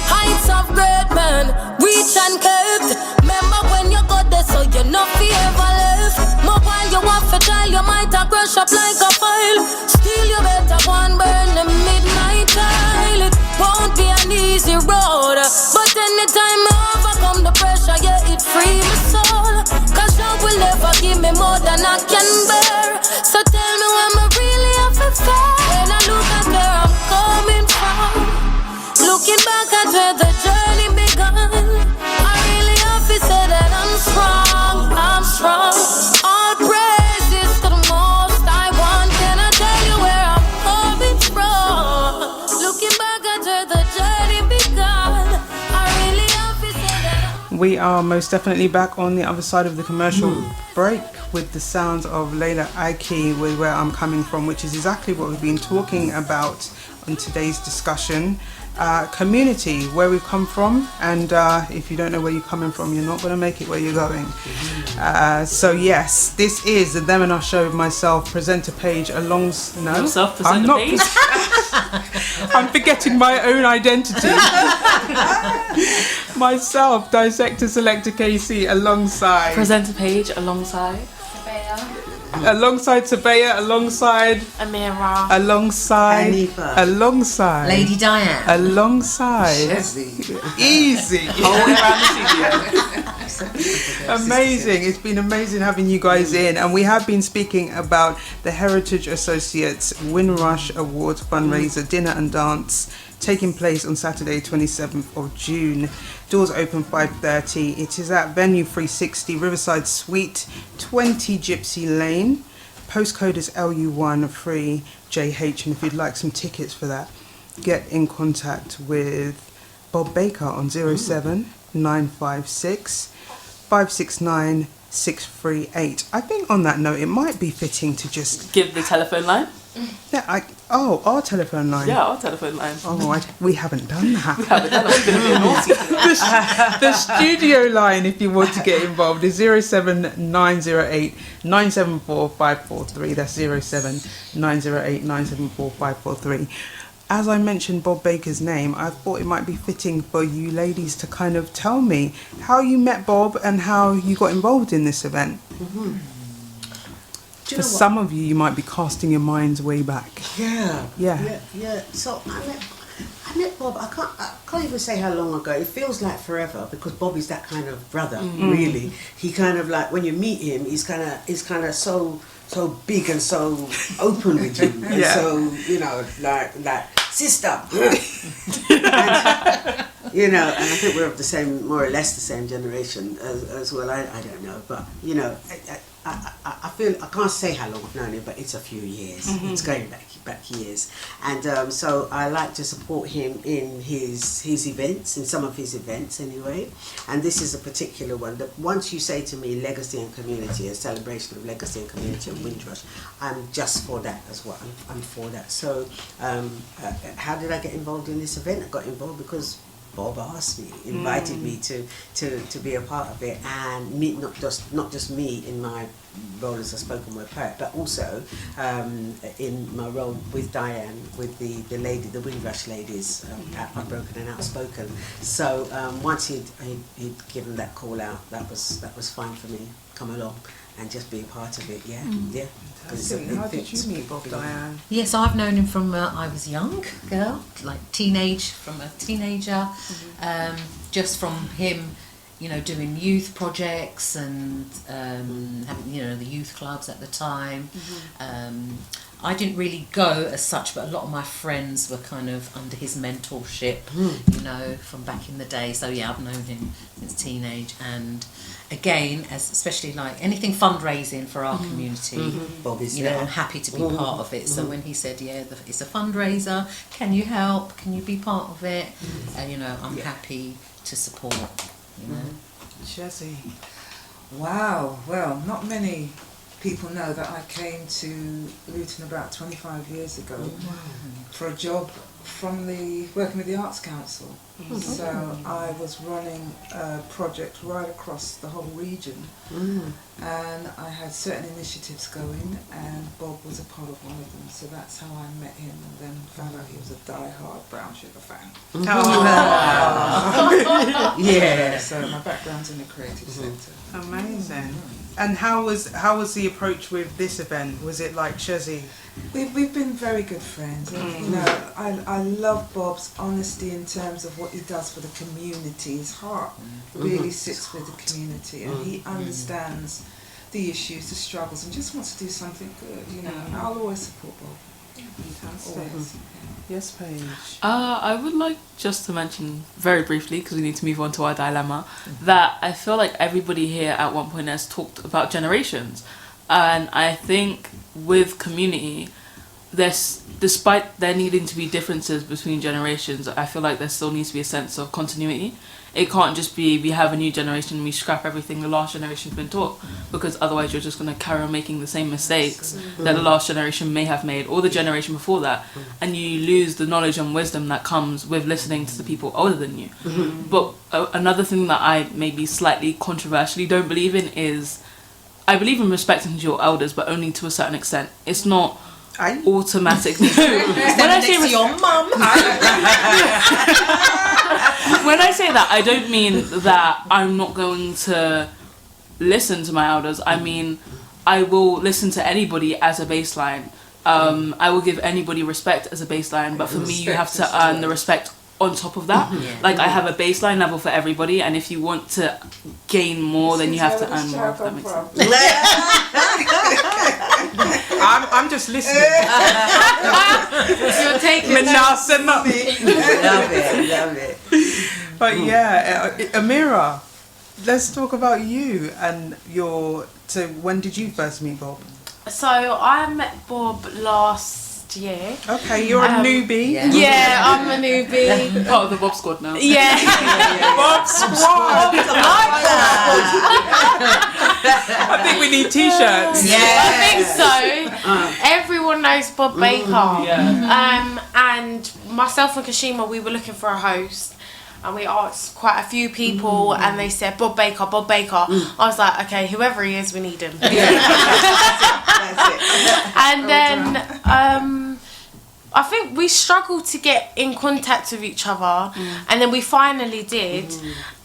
Heights of great men, reach and curved. Remember when you got there, so you know fear ever left. More while you want to tell, you might have brush up like a file. Still you better go and burn the midnight tile. It won't be an easy road, but anytime I overcome the pressure, yeah, it free my soul. Cause you will never give me more than I can bear. So tell me when I really have to fair. When I look at where I'm coming from, looking back at where the journey began, I really have to say that I'm strong, I'm strong. All praises to the most I want. Can I tell you where I'm coming from? Looking back at where the journey began, I really have to say that We are most definitely back on the other side of the commercial break with the sounds of Layla Aiki with Where I'm Coming From, which is exactly what we've been talking about on today's discussion. Community, where we've come from, and if you don't know where you're coming from, you're not going to make it where you're going. So yes, this is the Them and Us show with myself, presenter Page, Yourself, presenter Page? I'm forgetting my own identity. Myself, Dissector Selector Kae-C, alongside Presenter Page, alongside Sabehya, alongside Amira, alongside Haneefah, alongside Lady Dianne, alongside easy all around the studio. Amazing. It's been amazing having you guys in, and we have been speaking about the Heritage Associates Windrush Awards Fundraiser dinner and dance taking place on Saturday 27th of June. Doors open 5:30. It is at Venue 360 Riverside Suite 20 Gypsy Lane. Postcode is LU1 3JH, and if you'd like some tickets for that, get in contact with Bob Baker on 07956 569 638. I think on that note, it might be fitting to just give the telephone line. Yeah, our telephone line. Yeah, our telephone line. Oh, we haven't done that. We haven't done that. It's been a bit naughty. The studio line, if you want to get involved, is 07908 974 543. That's 07908 974 543. As I mentioned Bob Baker's name, I thought it might be fitting for you ladies to kind of tell me how you met Bob and how you got involved in this event. Mm-hmm. For some of you might be casting your minds way back. Yeah. So I met Bob. I can't even say how long ago. It feels like forever because Bob is that kind of brother. Really, he kind of like when you meet him, he's kind of so big and so open with you, and so like sister. And I think we're of the same, more or less the same generation as well. I don't know, but I feel I can't say how long I've known him, but it's a few years. It's going back years, and so I like to support him in his events, in some of his events anyway. And this is a particular one that once you say to me legacy and community, a celebration of legacy and community of Windrush, I'm just for that as well. I'm for that. So how did I get involved in this event? I got involved because Bob asked me, invited me to be a part of it, and me, not just me in my role as a spoken word poet, but also in my role with Dianne, with the Windrush ladies, Unbroken and Outspoken. So once he'd given that call out, that was fine for me. Come along and just be a part of it. Yeah. How did you meet Bob, Dianne? Yes, I've known him from I was a young girl, like from a teenager, just from him doing youth projects and having, the youth clubs at the time. I didn't really go as such, but a lot of my friends were kind of under his mentorship, from back in the day. So yeah, I've known him since teenage, and again, especially like anything fundraising for our community, Bob is I'm happy to be part of it. So when he said, it's a fundraiser, can you help? Can you be part of it? And I'm happy to support. Sheezie. Wow. Well, not many people know that I came to Luton about 25 years ago for a job working with the Arts Council. So I was running a project right across the whole region, and I had certain initiatives going, and Bob was a part of one of them. So that's how I met him, and then found out he was a die-hard Brown Sugar fan. Yeah. So my background's in the creative sector. Amazing. And how was the approach with this event? Was it like Sheezie? We've been very good friends. I love Bob's honesty in terms of what he does for the community. His heart really sits with the community, and he understands the issues, the struggles, and just wants to do something good. And I'll always support Bob. Fantastic. Always. Yes, Paige. I would like just to mention very briefly, because we need to move on to our dilemma, that I feel like everybody here at one point has talked about generations, and I think with community, despite there needing to be differences between generations, I feel like there still needs to be a sense of continuity. It can't just be we have a new generation and we scrap everything the last generation's been taught, because otherwise you're just going to carry on making the same mistakes that the last generation may have made, or the generation before that, and you lose the knowledge and wisdom that comes with listening to the people older than you. But another thing that I maybe slightly controversially don't believe in is, I believe in respecting your elders, but only to a certain extent. It's not automatic. When I say your mum. When I say that, I don't mean that I'm not going to listen to my elders. I mean, I will listen to anybody as a baseline. I will give anybody respect as a baseline, but for me, you have to earn the respect on top of that. Like, I have a baseline level for everybody, and if you want to gain more, then you have to earn more, if that makes sense. I'm just listening. You're taking Love it. But yeah, Amira, let's talk about you and so when did you first meet Bob? So I met Bob last year. Okay, you're a newbie. Yeah, I'm a newbie. Part of the Bob squad now. Yeah. Bob squad. I think we need t-shirts. Yeah. I think so. Everyone knows Bob Baker. And myself and Kashima, we were looking for a host, and we asked quite a few people, and they said Bob Baker. I was like, okay, whoever he is, we need him. That's it. And then I think we struggled to get in contact with each other, and then we finally did.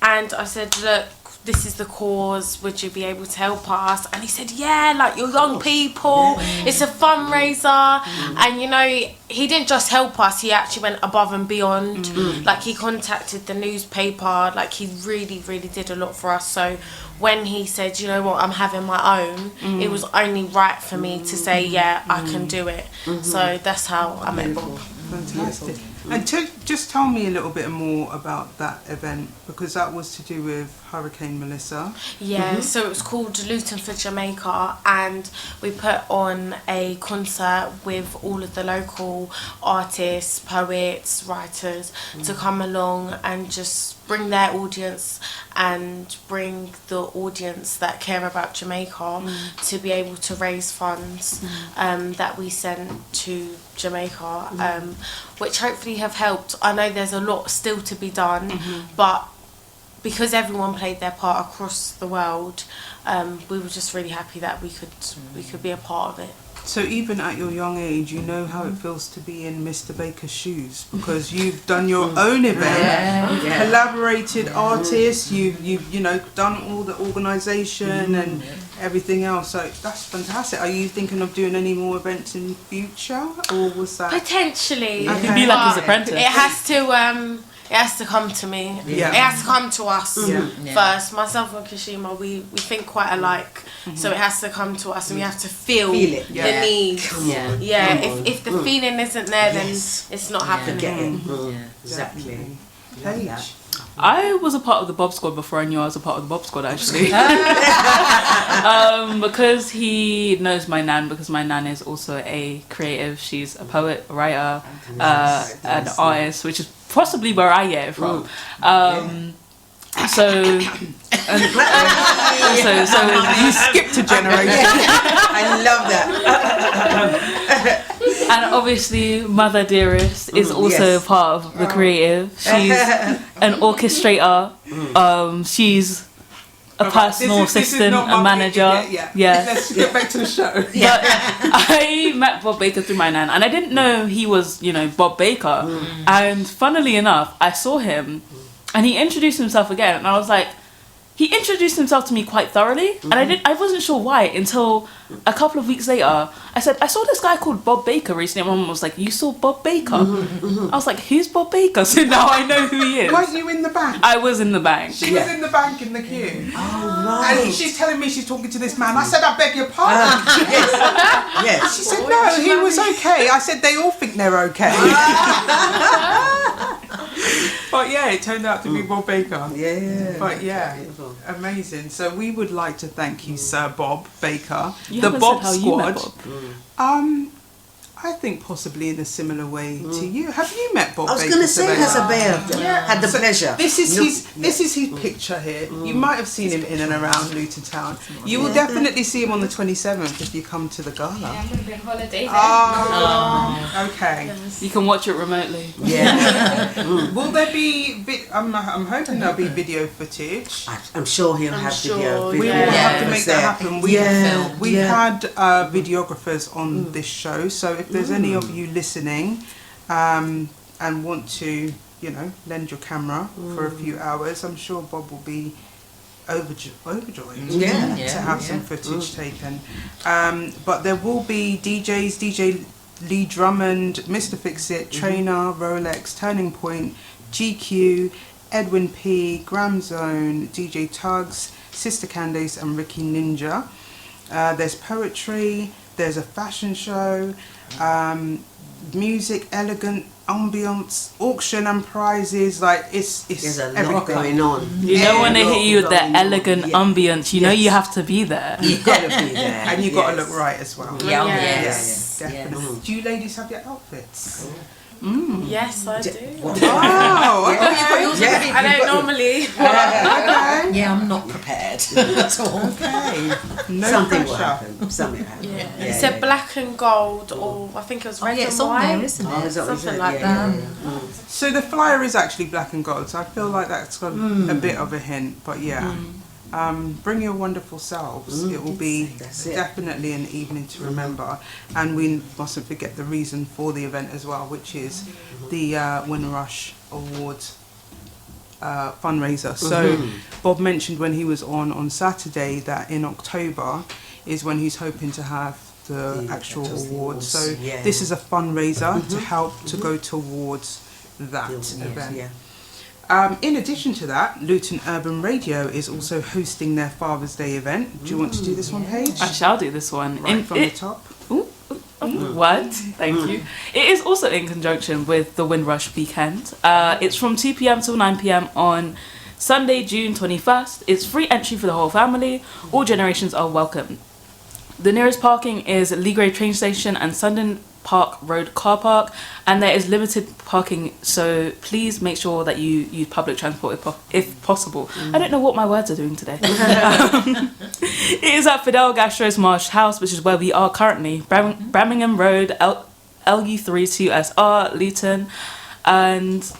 And I said, look, this is the cause, would you be able to help us? And he said, yeah, like, you're young people, it's a fundraiser. And he didn't just help us, he actually went above and beyond. Like, he contacted the newspaper, like, he really, really did a lot for us. So when he said, you know what, I'm having my own, it was only right for me to say, yeah, I can do it. So that's how I met Bob. Fantastic. And just tell me a little bit more about that event, because that was to do with Hurricane Melissa. Yeah, so it was called Luton for Jamaica, and we put on a concert with all of the local artists, poets, writers to come along and just bring their audience and bring the audience that care about Jamaica to be able to raise funds that we sent to Jamaica, which hopefully have helped. I know there's a lot still to be done, but because everyone played their part across the world, we were just really happy that we could be a part of it. So even at your young age, you know how it feels to be in Mr. Baker's shoes, because you've done your own event, collaborated artists, you've done all the organisation and everything else. So that's fantastic. Are you thinking of doing any more events in future, or was that potentially? You can be like his apprentice. It has to. it has to come to me. Yeah. It has to come to us Yeah. first. Myself and Kashima, we think quite alike, so it has to come to us, and we have to feel it. the need. If the feeling isn't there, then Yes. it's not happening. Exactly. Paige. I was a part of the Bob Squad before I knew I was a part of the Bob Squad, actually. Because he knows my nan, because my nan is also a creative. She's a poet, a writer, an artist, which is possibly where I get it from. So You skipped a generation. I love that. and obviously Mother Dearest is also part of the creative. She's an orchestrator. She's a personal assistant, a manager. Yeah. Let's get back to the show. But I met Bob Baker through my nan, and I didn't know he was, Bob Baker. And funnily enough, I saw him, and he introduced himself again, and I was like, he introduced himself to me quite thoroughly, and I wasn't sure why until a couple of weeks later. I said, I saw this guy called Bob Baker recently, and my mum was like, you saw Bob Baker? I was like, who's Bob Baker? So now I know who he is. Weren't you in the bank? I was in the bank. She was in the bank in the queue. Oh, right. And she's telling me she's talking to this man. I said, I beg your pardon. Yes. She said, no, he was okay. I said, they all think they're okay. But yeah, it turned out to be Bob Baker. Yeah. But yeah, amazing. So we would like to thank you, Sir Bob Baker. You The haven't Bob said how you met Squad. Bob. I think possibly in a similar way to you. Have you met Bob I was Baker? going to say, Sabehya? had the pleasure. This is his picture here. You might have seen him in and around Luton town. You will definitely see him on the 27th if you come to the gala. Yeah, I'm going to be on holiday then. Oh, okay. You can watch it remotely. Yeah. Will there be? I'm hoping there'll be video footage. I'm sure he'll have video. We will have to make that happen. We've had videographers on this show, so if there's any of you listening and want to, lend your camera for a few hours, I'm sure Bob will be overjoyed to have some footage taken. But there will be DJs, DJ Lee Drummond, Mr. Fix-It, Trainer, Rolex, Turning Point, GQ, Edwin P, Gram Zone, DJ Tugs, Sister Candace and Ricky Ninja. There's poetry, there's a fashion show, music, elegant ambience, auction and prizes. Like it's there's a everything lot going on. When they hit you with the elegant ambience, you know you have to be there. You've got to be there. And you've got to look right as well. Yes. Definitely. Do you ladies have your outfits? Yes, I do. Oh, I don't normally. Yeah, I'm not prepared at all. Okay. No Something will pressure. happen. Something will happen. It said black and gold, or I think it was red it's and on white. there, isn't it? Something like that. So the flyer is actually black and gold, so I feel like that's got a bit of a hint, but bring your wonderful selves. It will be definitely an evening to remember, and we mustn't forget the reason for the event as well, which is the Windrush Awards fundraiser. So Bob mentioned when he was on Saturday that in October is when he's hoping to have the actual awards. So this is a fundraiser to help to go towards that event. In addition to that, Luton Urban Radio is also hosting their Father's Day event. Do you want to do this one, Paige? I shall do this one. Right from the top. What? Thank you. It is also in conjunction with the Windrush weekend. It's from 2 p.m. till 9 p.m. on Sunday, June 21st. It's free entry for the whole family. All generations are welcome. The nearest parking is Lee Gray train station and Sundon Park Road car park, and there is limited parking, so please make sure that you use public transport if possible. I don't know what my words are doing today. It is at Fidel Gastro's Marsh House, which is where we are currently, Birmingham Road, LU32SR, Luton, and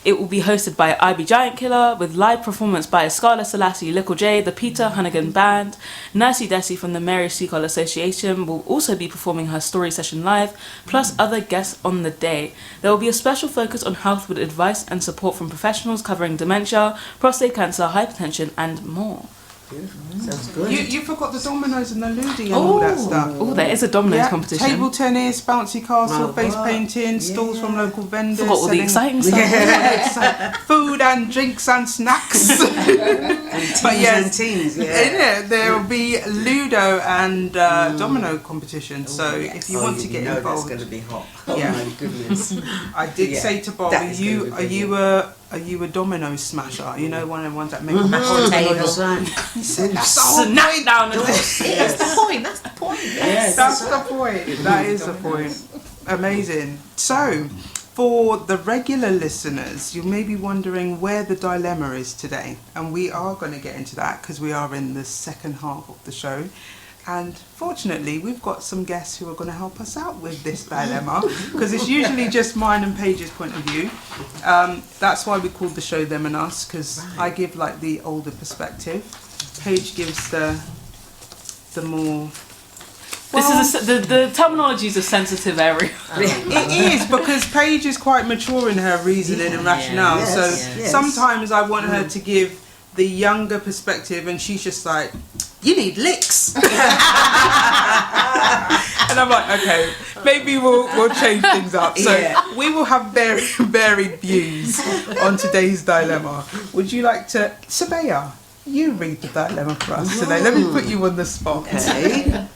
it will be hosted by IB Giant Killer with live performance by Scarlett Selassie, Little J, the Peter Hunnigan Band. Nursey Desi from the Mary Seacole Association will also be performing her story session live, plus other guests on the day. There will be a special focus on health with advice and support from professionals covering dementia, prostate cancer, hypertension and more. Sounds good. You forgot the dominoes and the ludi and all that stuff. Oh, there is a dominoes competition. Table tennis, bouncy castle, face what? painting, stalls from local vendors. Forgot all the exciting stuff. Food and drinks and snacks. But yes, there will be Ludo and domino competition. So if you want to get involved, that's going to be hot. Yeah. Oh my goodness. I did say to Bob, are you a domino smasher? You know, one of the ones that make Mash Tables, right. He said, that's the whole point down the list. That's the point. That's the point. Yes, that's the point. That is the point. Amazing. So, for the regular listeners, you may be wondering where the dilemma is today, and we are going to get into that because we are in the second half of the show. And fortunately, we've got some guests who are going to help us out with this dilemma, because it's usually just mine and Paige's point of view. That's why we called the show Them and Us, because I give like the older perspective. Paige gives the more... The terminology is a sensitive area. It is, because Paige is quite mature in her reasoning and rationale. Sometimes I want her to give the younger perspective, and she's just like, you need licks. And I'm like, okay, maybe we'll change things up. So we will have varied views on today's dilemma. Would you like to, Sabehya, you read the dilemma for us today. Let me put you on the spot. Okay.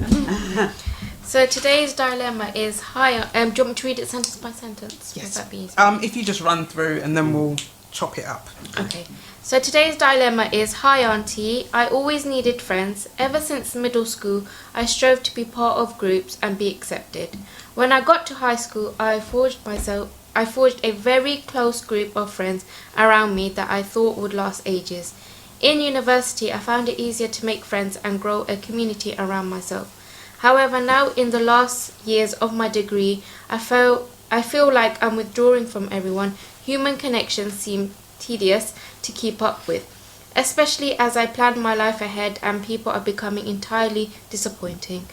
So today's dilemma is higher. Do you want me to read it sentence by sentence? Yes. Would that be easy? If you just run through and then we'll chop it up. Okay. So today's dilemma is, hi auntie, I always needed friends. Ever since middle school, I strove to be part of groups and be accepted. When I got to high school, I forged a very close group of friends around me that I thought would last ages. In university, I found it easier to make friends and grow a community around myself. However, now in the last years of my degree, I feel like I'm withdrawing from everyone. Human connections seem tedious to keep up with, especially as I plan my life ahead and people are becoming entirely disappointing.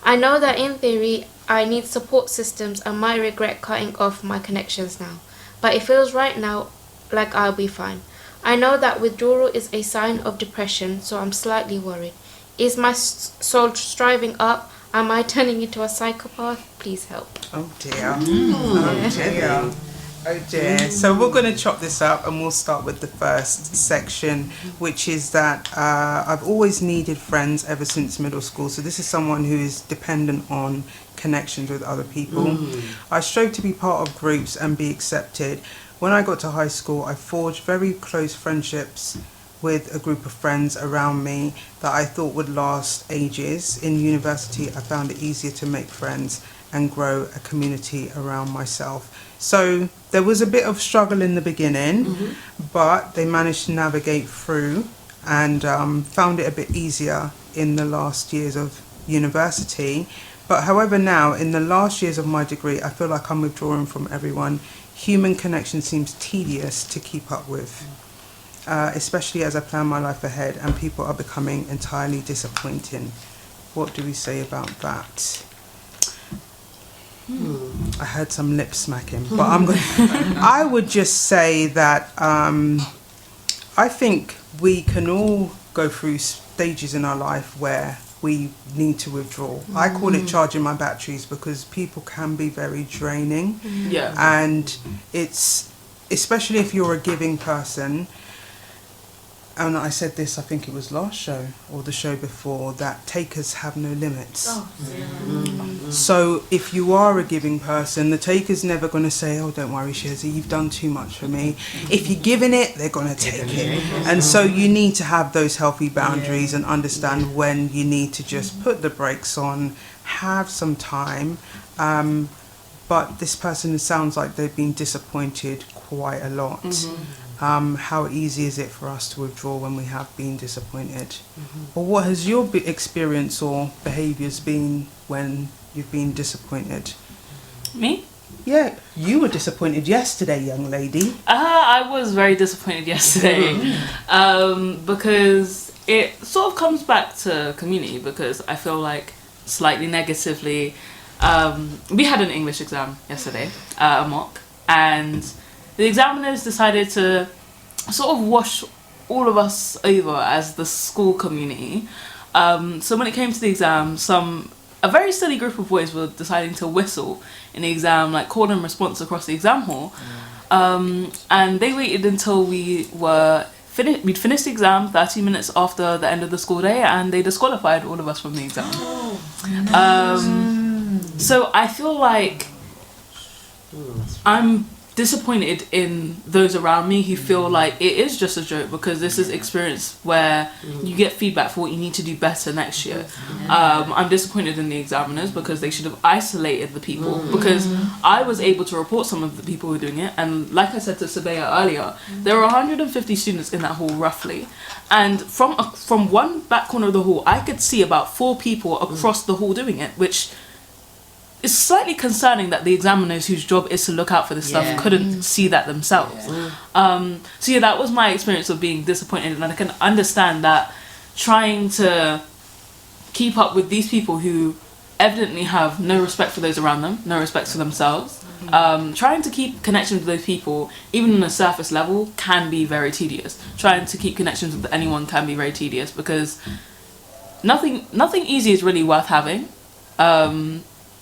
I know that in theory I need support systems and might regret cutting off my connections now, but it feels right now like I'll be fine. I know that withdrawal is a sign of depression, so I'm slightly worried. Is my soul striving up? Am I turning into a psychopath? Please help. Oh dear. Oh dear. Oh dear. So we're going to chop this up, and we'll start with the first section, which is that I've always needed friends ever since middle school. So this is someone who is dependent on connections with other people. I strove to be part of groups and be accepted. When I got to high school, I forged very close friendships with a group of friends around me that I thought would last ages. In university, I found it easier to make friends and grow a community around myself. So there was a bit of struggle in the beginning, but they managed to navigate through and found it a bit easier in the last years of university. But however, now in the last years of my degree, I feel like I'm withdrawing from everyone. Human connection seems tedious to keep up with, especially as I plan my life ahead and people are becoming entirely disappointing. What do we say about that? I heard some lip smacking, but I would just say that I think we can all go through stages in our life where we need to withdraw. I call it charging my batteries, because people can be very draining. And it's, especially if you're a giving person, and I said this, I think it was last show or the show before, that takers have no limits. So if you are a giving person, the taker's never going to say, oh, don't worry, Sheezie, you've done too much for me. If you're giving it, they're going to take it. And so you need to have those healthy boundaries and understand when you need to just put the brakes on, have some time. But this person, it sounds like they've been disappointed quite a lot. How easy is it for us to withdraw when we have been disappointed? Or what has your experience or behaviours been when you've been disappointed? Me? Yeah, you were disappointed yesterday, young lady. I was very disappointed yesterday because it sort of comes back to community, because I feel like slightly negatively, we had an English exam yesterday, a mock, and the examiners decided to sort of wash all of us over as the school community. So when it came to the exam, a very silly group of boys were deciding to whistle in the exam, like call and response across the exam hall. And they waited until we'd finished the exam 30 minutes after the end of the school day, and they disqualified all of us from the exam. So I feel like I'm disappointed in those around me who feel like it is just a joke, because this is experience where you get feedback for what you need to do better next year. I'm disappointed in the examiners because they should have isolated the people, because I was able to report some of the people who were doing it, and like I said to Sabehya earlier, there were 150 students in that hall roughly, and from one back corner of the hall I could see about 4 people across the hall doing it, which it's slightly concerning that the examiners whose job is to look out for this stuff couldn't see that themselves. So yeah, that was my experience of being disappointed, and I can understand that trying to keep up with these people who evidently have no respect for those around them, no respect for themselves, trying to keep connections with those people, even on a surface level, can be very tedious. Trying to keep connections with anyone can be very tedious, because nothing easy is really worth having.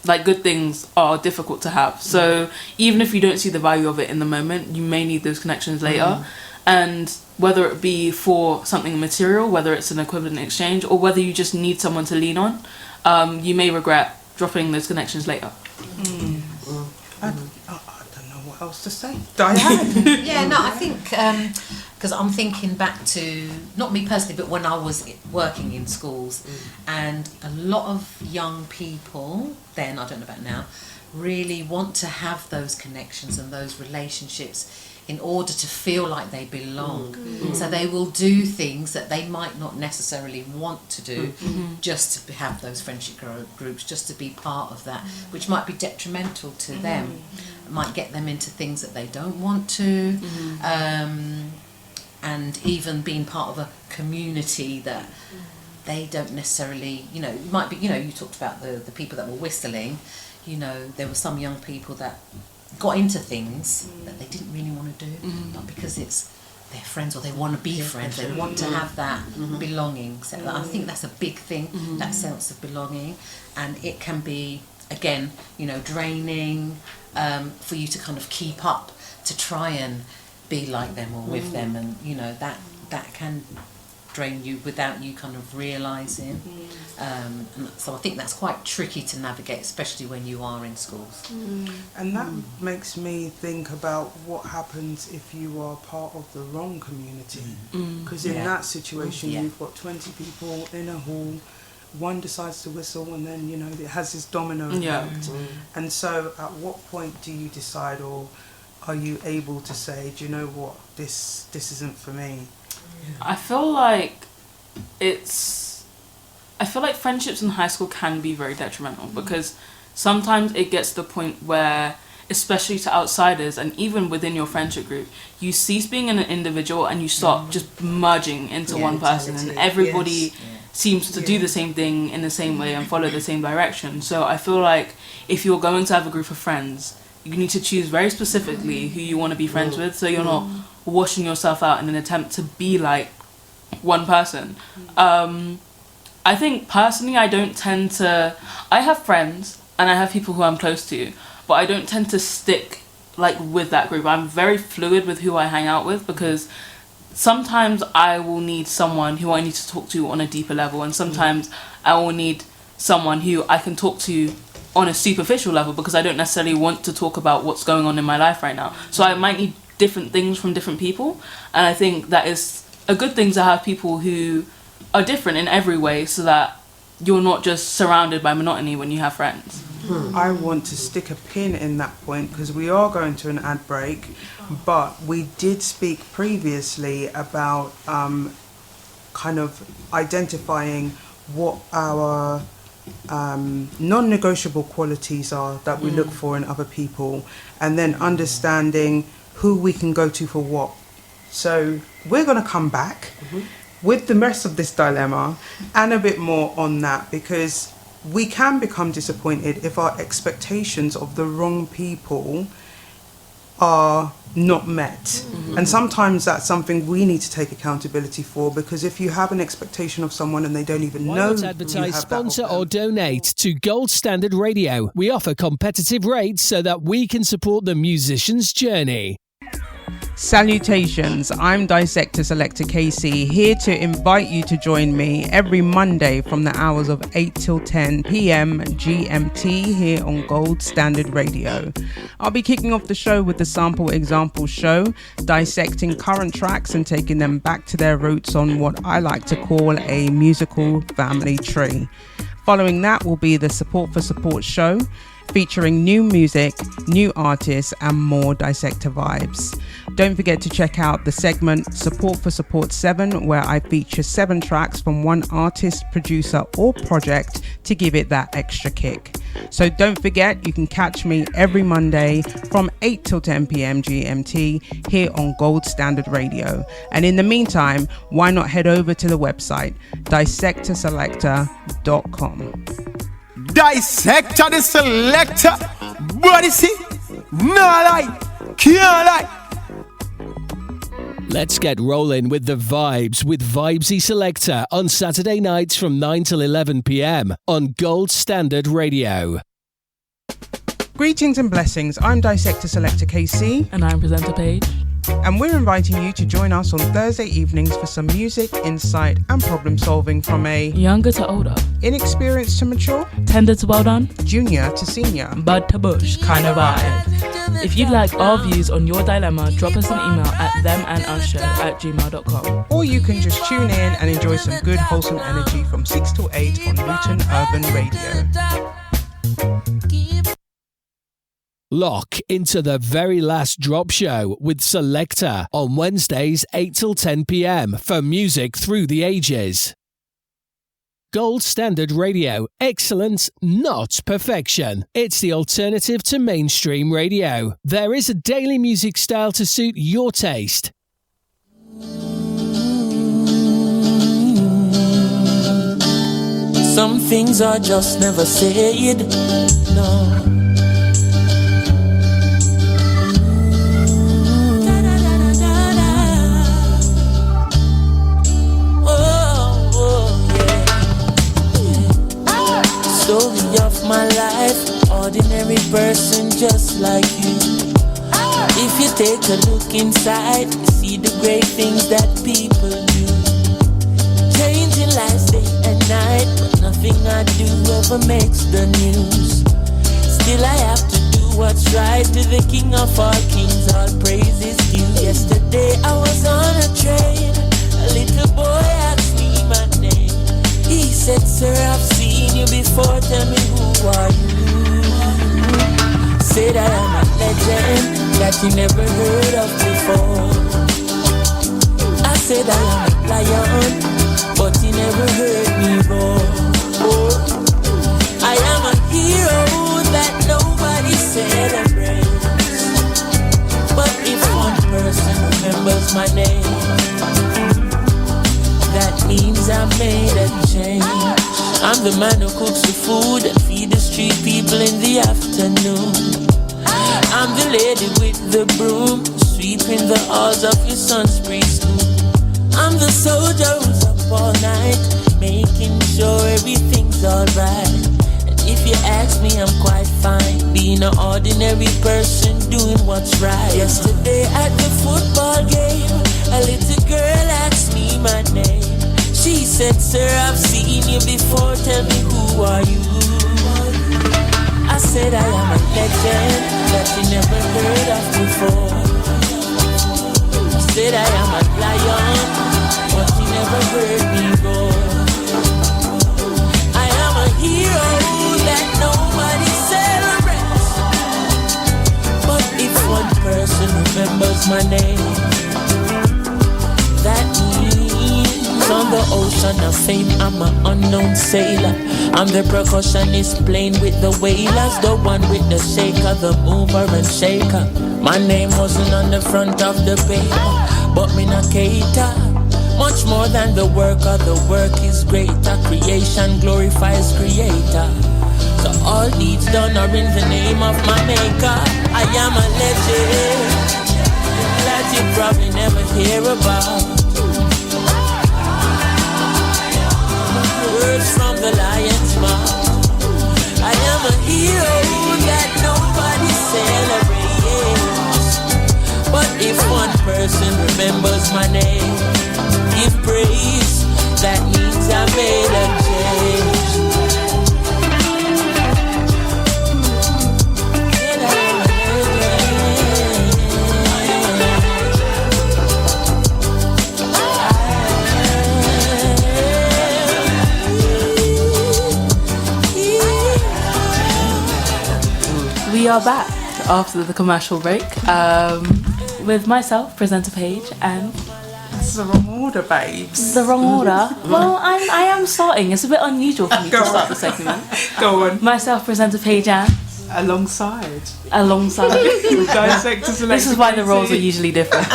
Like, good things are difficult to have. So even if you don't see the value of it in the moment, you may need those connections later. And whether it be for something material, whether it's an equivalent exchange, or whether you just need someone to lean on, you may regret dropping those connections later. I don't know what else to say. Dianne? Yeah, no, I think, because I'm thinking back to, not me personally, but when I was working in schools, and a lot of young people, then, I don't know about now, really want to have those connections and those relationships in order to feel like they belong. So they will do things that they might not necessarily want to do, just to have those friendship groups, just to be part of that, which might be detrimental to them. It might get them into things that they don't want to, and even being part of a community that they don't necessarily, it might be, you talked about the people that were whistling, there were some young people that got into things that they didn't really want to do, but because it's their friends, or they want to be friends, they want to have that belonging. So I think that's a big thing, that sense of belonging, and it can be, again, draining for you to kind of keep up, to try and be like them or with them, and that can drain you without you kind of realising. And so I think that's quite tricky to navigate, especially when you are in schools. And that makes me think about what happens if you are part of the wrong community. Because in that situation, you've got 20 people in a hall, one decides to whistle, and then, it has this domino effect. And so at what point do you decide, or are you able to say, do you know what, this isn't for me? I feel like friendships in high school can be very detrimental, because sometimes it gets to the point where, especially to outsiders and even within your friendship group, you cease being an individual and you start just merging into one person, and everybody seems to do the same thing in the same way and follow the same direction. So I feel like if you're going to have a group of friends, you need to choose very specifically who you want to be friends with, so you're not washing yourself out in an attempt to be like one person. I think personally I have friends and I have people who I'm close to, but I don't tend to stick like with that group. I'm very fluid with who I hang out with, because sometimes I will need someone who I need to talk to on a deeper level, and sometimes I will need someone who I can talk to on a superficial level, because I don't necessarily want to talk about what's going on in my life right now. So I might need different things from different people, and I think that is a good thing, to have people who are different in every way, so that you're not just surrounded by monotony when you have friends. I want to stick a pin in that point, because we are going to an ad break, but we did speak previously about kind of identifying what our non-negotiable qualities are that we look for in other people, and then understanding who we can go to for what. So we're going to come back with the rest of this dilemma and a bit more on that, because we can become disappointed if our expectations of the wrong people are not met. And sometimes that's something we need to take accountability for, because if you have an expectation of someone and they don't even know Why not advertise, sponsor or donate to Gold Standard Radio? We offer competitive rates so that we can support the musician's journey. Salutations, I'm Dissector Selector Kae-C, here to invite you to join me every Monday from the hours of 8 till 10 p.m. GMT here on Gold Standard Radio. I'll be kicking off the show with the Sample Example Show, dissecting current tracks and taking them back to their roots on what I like to call a musical family tree. Following that will be the Support for Support Show, featuring new music, new artists and more Dissector vibes. Don't forget to check out the segment Support for Support 7, where I feature 7 tracks from one artist, producer or project to give it that extra kick. So don't forget, you can catch me every Monday from 8 till 10 p.m. GMT here on Gold Standard Radio. And in the meantime, why not head over to the website dissectorselector.com. Dissector the selector. Body see? No lie. Can't lie. Let's get rolling with the vibes with Vibesy Selector on Saturday nights from 9 till 11 p.m. on Gold Standard Radio. Greetings and blessings, I'm Dissector Selector Kae-C. And I'm Presenter Page. And we're inviting you to join us on Thursday evenings for some music, insight and problem solving from a younger to older, inexperienced to mature, tender to well done, junior to senior, bud to bush kind of vibe. If you'd like our views on your dilemma, drop us an email at themandusshow@gmail.com. Or you can just tune in and enjoy some good wholesome energy from 6 till 8 on Luton Urban Radio. Lock into the very last drop show with Selector on Wednesdays 8 till 10 p.m. for music through the ages. Gold Standard Radio. Excellence, not perfection. It's the alternative to mainstream radio. There is a daily music style to suit your taste. Some things are just never said. No. Story of my life, ordinary person just like you. If you take a look inside, you see the great things that people do. Changing lives day and night, but nothing I do ever makes the news. Still I have to do what's right, to the King of all kings, all praises due. Yesterday I was on a train, a little boy asked me my name. He said, sir, I've seen you before, tell me who are you? Said I am a legend that you never heard of before. I said I am a lion, but you never heard me roar. I am a hero that nobody celebrates. But if one person remembers my name, that means I made a change. I'm the man who cooks the food and feed the street people in the afternoon. I'm the lady with the broom, sweeping the halls of your son's preschool. I'm the soldier who's up all night, making sure everything's alright. And if you ask me, I'm quite fine, being an ordinary person doing what's right. Yesterday at the football game, a little girl asked me my name. She said, sir, I've seen you before, tell me who are you? I said I am a legend that you never heard of before. I said I am a lion, but you never heard me roar. I am a hero that nobody celebrates. But if one person remembers my name, that means on the ocean of fame, I'm an unknown sailor. I'm the percussionist playing with the whalers, the one with the shaker, the mover and shaker. My name wasn't on the front of the paper, but me not cater. Much more than the work is greater. Creation glorifies creator. So all deeds done are in the name of my maker. I am a legend that you probably care about. Words from the lion's mouth. I am a hero that nobody celebrates. But if one person remembers my name, give praise, that means I made a change. We are back after the commercial break with myself, Presenter Page, and That's the wrong order, babes. the wrong order. Well, I am starting. It's a bit unusual for me to start the segment. Go on. Myself, Presenter Page, and Alongside. Dissector Selector. This is why the roles are usually different.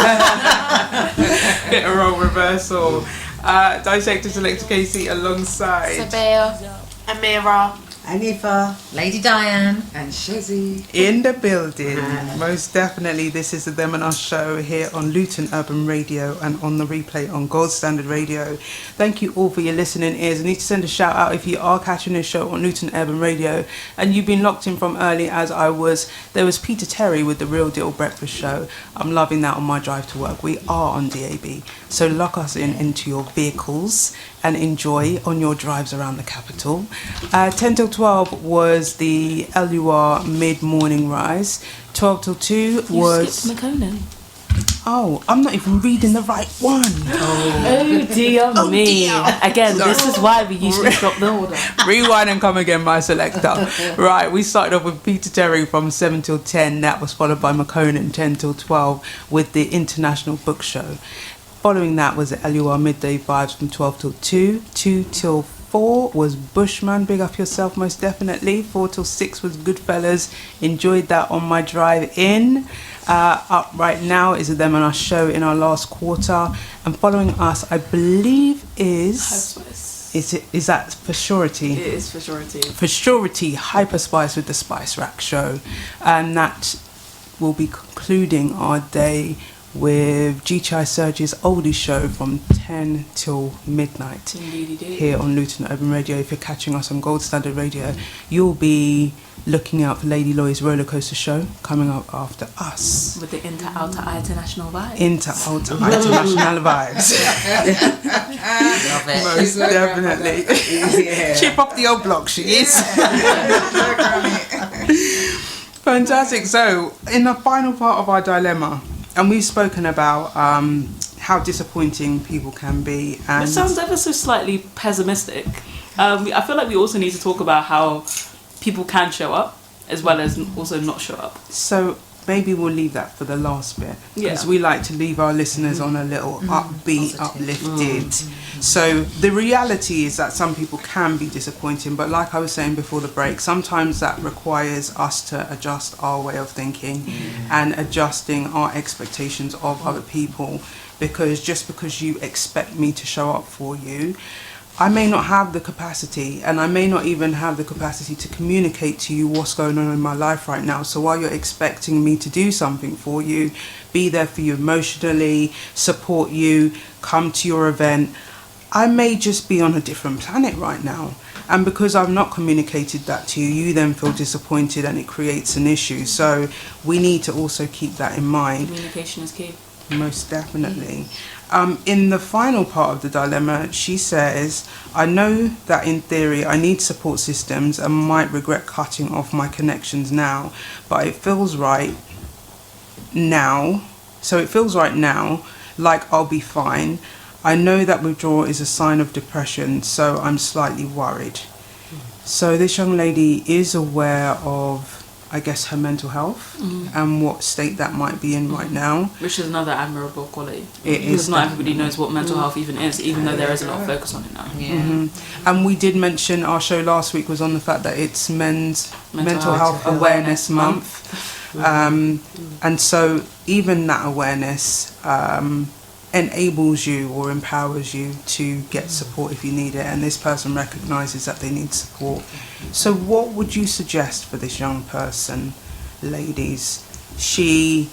Bit of role reversal. Dissector Selector Kae-C alongside Sabehya, Amira, Haneefah, Lady Dianne. And Sheezie. in the building. Most definitely, this is the Them and Us show here on Luton Urban Radio and on the replay on Gold Standard Radio. Thank you all for your listening ears. I need to send a shout out if you are catching this show on Luton Urban Radio and you've been locked in from early as I was. There was Peter Terry with the Real Deal Breakfast Show. I'm loving that on my drive to work. We are on DAB, so lock us into your vehicles and enjoy on your drives around the capital. 10 till 12 was the LUR mid-morning rise. 12 till 2 was... skipped McConan. Oh, I'm not even reading the right one. Oh dear me. Again, this is why we usually drop the order. Rewind and come again, my selector. Right, we started off with Peter Terry from 7 till 10. That was followed by McConan 10 till 12 with the International Book Show. Following that was the LUR Midday Vibes from 12 till 2. 2 till 4 was Bushman, big up yourself most definitely. 4 till 6 was Goodfellas, enjoyed that on my drive in. Up right now is a Them and Us show in our last quarter, and following us I believe is that for surety? It is for surety. For surety, Hyperspice with the Spice Rack show, and that will be concluding our day with G-Chai Surge's Oldie show from 10 till midnight here on Luton Urban Radio. If you're catching us on Gold Standard Radio, you'll be looking out for Lady Loy's roller coaster show coming up after us. With the inter-outer international vibes. Inter-outer international vibes. Love it. Most definitely. Yeah. Chip off the old block, she is. Fantastic. So, in the final part of our dilemma, and we've spoken about how disappointing people can be. And it sounds ever so slightly pessimistic. I feel like we also need to talk about how people can show up as well as also not show up. So maybe we'll leave that for the last bit, because we like to leave our listeners on a little upbeat, uplifted. So the reality is that some people can be disappointing, but like I was saying before the break, sometimes that requires us to adjust our way of thinking and adjusting our expectations of other people, because just because you expect me to show up for you, I may not have the capacity, and I may not even have the capacity to communicate to you what's going on in my life right now. So while you're expecting me to do something for you, be there for you emotionally, support you, come to your event, I may just be on a different planet right now. And because I've not communicated that to you, you then feel disappointed and it creates an issue. So we need to also keep that in mind. Communication is key. Most definitely. In the final part of the dilemma, she says, I know that in theory I need support systems and might regret cutting off my connections now, but it feels right now. So it feels right now like I'll be fine. I know that withdrawal is a sign of depression, so I'm slightly worried. So this young lady is aware of, I guess, her mental health and what state that might be in right now. Which is another admirable quality. It because is. not everybody knows what mental health even is, even though there is a lot of focus on it now. And we did mention, our show last week was on the fact that it's Men's Mental Health Awareness Month. And so even that awareness enables you or empowers you to get support if you need it, and this person recognises that they need support. So what would you suggest for this young person, ladies? She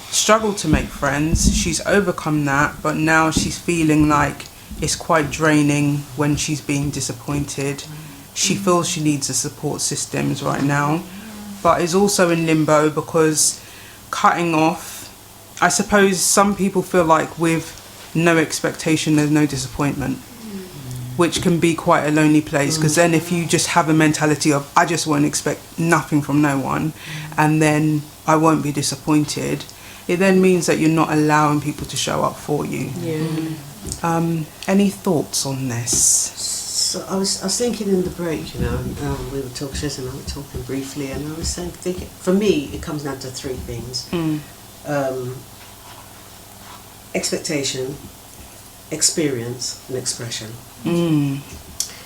struggled to make friends. She's overcome that, but now she's feeling like it's quite draining when she's being disappointed. She feels she needs a support systems right now, but is also in limbo because cutting off, I suppose some people feel like with no expectation there's no disappointment, which can be quite a lonely place, because then if you just have a mentality of I just won't expect nothing from no one and then I won't be disappointed, it then means that you're not allowing people to show up for you. Any thoughts on this? So I was thinking in the break, we were talking, Shiz and I were talking briefly, and I was thinking, for me, it comes down to three things. Expectation, experience, and expression.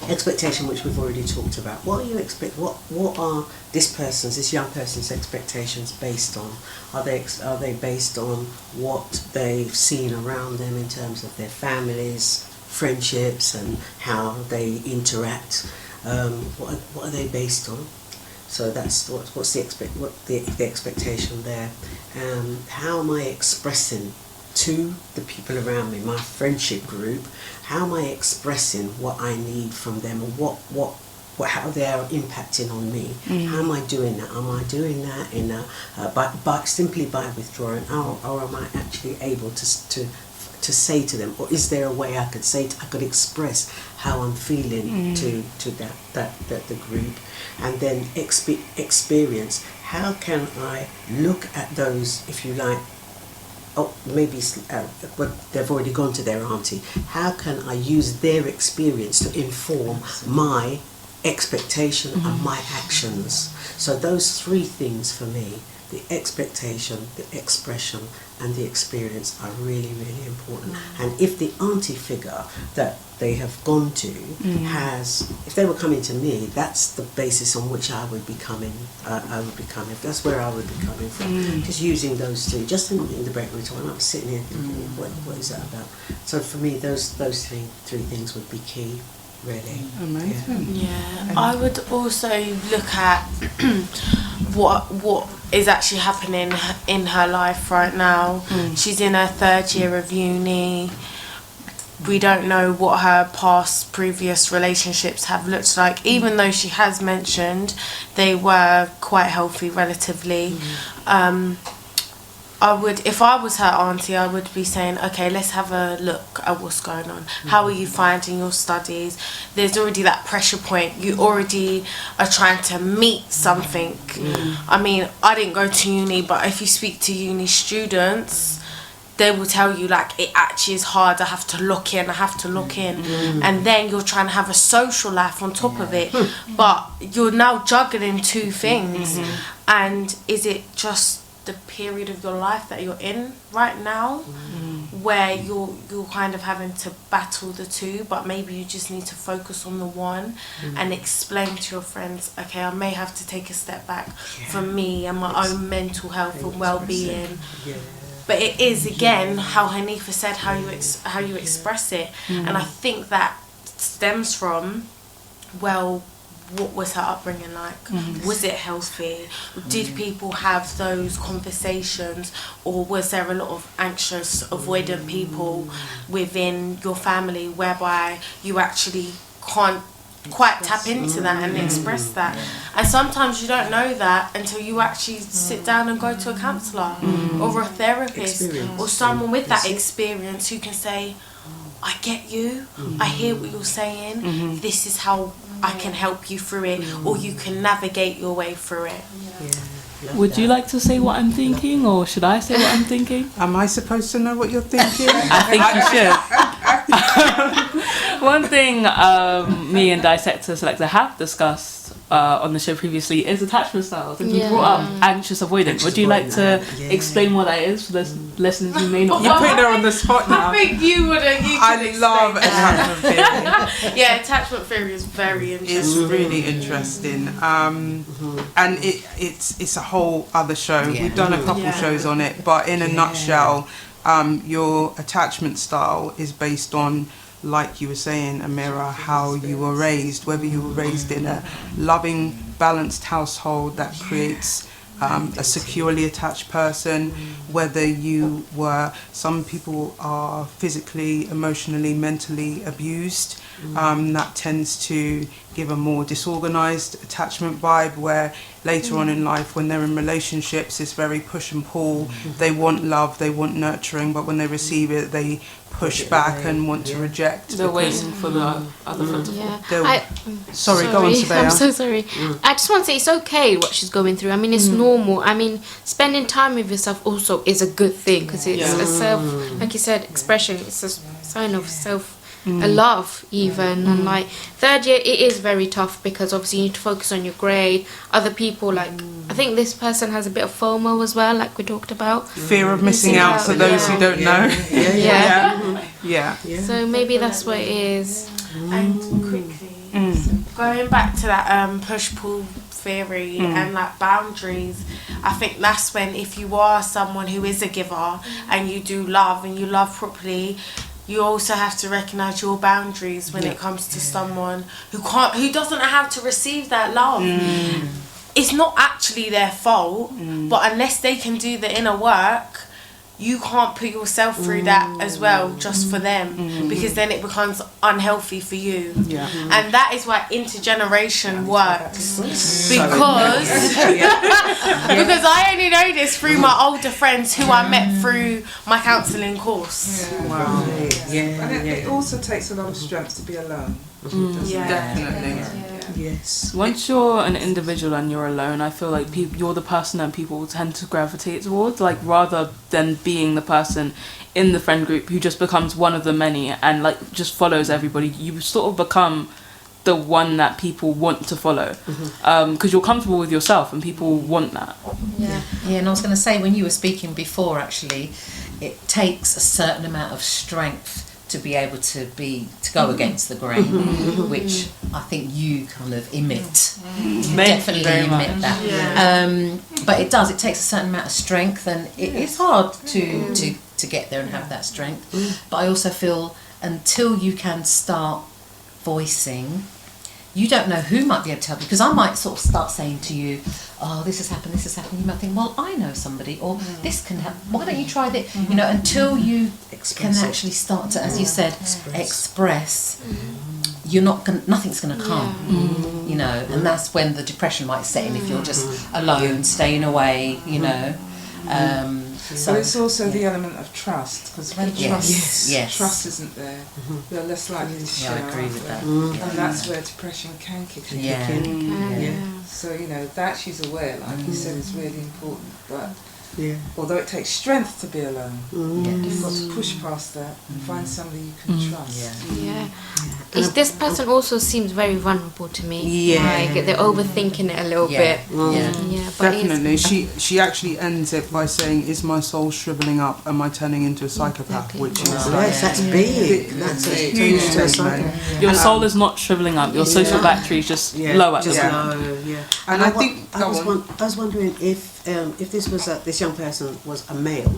Expectation, which we've already talked about. What are you expect? What are this young person's expectations based on? Are they based on what they've seen around them in terms of their families, friendships, and how they interact? What are they based on? So that's what's the expectation there. How am I expressing to the people around me, my friendship group? How am I expressing what I need from them, or how they are impacting on me? How am I doing that? Am I doing that in simply by withdrawing, or am I actually able to say to them, or is there a way I could express how I'm feeling to the group? And then experience, how can I look at those, if you like, maybe they've already gone to their auntie, how can I use their experience to inform my expectation and my actions? So those three things for me, the expectation, the expression, and the experience, are really, really important. And if the auntie figure that they have gone to if they were coming to me, that's the basis on which I would be coming. That's where I would be coming from. Just using those three. Just in the break room time, I was sitting here thinking, what is that about? So for me, those three things would be key. Really amazing. Yeah, I would also look at what is actually happening in her life right now. She's in her third year of uni. We don't know what her previous relationships have looked like, even though she has mentioned they were quite healthy relatively. I would, if I was her auntie, I would be saying, okay, let's have a look at what's going on. How are you finding your studies? There's already that pressure point. You already are trying to meet something. I mean, I didn't go to uni, but if you speak to uni students, they will tell you, like, it actually is hard. I have to lock in. And then you're trying to have a social life on top of it. But you're now juggling two things. And is it just the period of your life that you're in right now where you're kind of having to battle the two, but maybe you just need to focus on the one and explain to your friends, okay, I may have to take a step back for me and my own mental health and well-being. But it is, again, how Haneefah said, how you express it. And I think that stems from, well, what was her upbringing like? Was it healthy? Did people have those conversations, or was there a lot of anxious, avoidant people within your family whereby you actually can't quite tap into that and express that? And sometimes you don't know that until you actually sit down and go to a counsellor or a therapist or someone with that experience who can say, I get you, I hear what you're saying, this is how I can help you through it, or you can navigate your way through it. Would you like to say what I'm thinking, or should I say what I'm thinking? Am I supposed to know what you're thinking? I think you should. One thing me and Dissector Selector have discussed on the show previously is attachment styles. And you brought up anxious avoidant. Would you like to explain what that is for the listeners who may not know? You're putting her on the spot now. I think you would. I love attachment theory. Yeah, attachment theory is very interesting. It's really interesting. And it's a whole other show. We've done a couple shows on it, but in a nutshell, your attachment style is based on, like you were saying, Amira, how you were raised, whether you were raised in a loving, balanced household that creates a securely attached person, whether you were, some people are physically, emotionally, mentally abused. That tends to give a more disorganized attachment vibe, where later on in life, when they're in relationships, it's very push and pull. They want love, they want nurturing, but when they receive it, they push back and want to reject. They're waiting for the other foot to fall. Sorry, go on, Sabehya. I'm so sorry. I just want to say it's okay what she's going through. I mean, it's normal. I mean, spending time with yourself also is a good thing, because it's a self, like you said, expression. It's a sign of self. A love even, and like third year it is very tough, because obviously you need to focus on your grade. Other people, like I think this person has a bit of FOMO as well, like we talked about, fear of missing out for those who don't know. So maybe that's what it is. And quickly, going back to that push-pull theory and like boundaries, I think that's when, if you are someone who is a giver and you do love and you love properly, you also have to recognise your boundaries when it comes to someone who doesn't know how to receive that love. It's not actually their fault, but unless they can do the inner work, you can't put yourself through that as well just for them, because then it becomes unhealthy for you. And that is why intergeneration works, because because I only know this through my older friends who I met through my counselling course. And it also takes a lot of strength to be alone. Definitely. Yes. Once you're an individual and you're alone, I feel like you're the person that people tend to gravitate towards, like rather than being the person in the friend group who just becomes one of the many and like just follows everybody. You sort of become the one that people want to follow, because you're comfortable with yourself and people want that. And I was going to say, when you were speaking before, actually, it takes a certain amount of strength to be able to go against the grain, which I think you kind of emit. You definitely emit that. But it takes a certain amount of strength, and it's hard to get there and have that strength. But I also feel until you can start voicing, you don't know who might be able to help you, because I might sort of start saying to you, oh, this has happened, you might think, well, I know somebody, or this can help, why don't you try this, you know, until you can actually start to, as you said, express, you're not nothing's going to come, you know, and that's when the depression might set in if you're just alone, staying away, you know. So it's also the element of trust, because when trust isn't there, you're less likely to share. I agree with that. And that's where depression can kick in. So, you know, that she's aware, like you said, is really important. But although it takes strength to be alone, you've got to push past that and find somebody you can trust. This person also seems very vulnerable to me. Like they're overthinking it a little bit. But definitely. She actually ends it by saying, "Is my soul shriveling up? Am I turning into a psychopath?" Which is that's big. That's a huge psychopath. Your soul is not shriveling up. Your social battery is just low at the moment. And I think I was wondering if this was this young person was a male,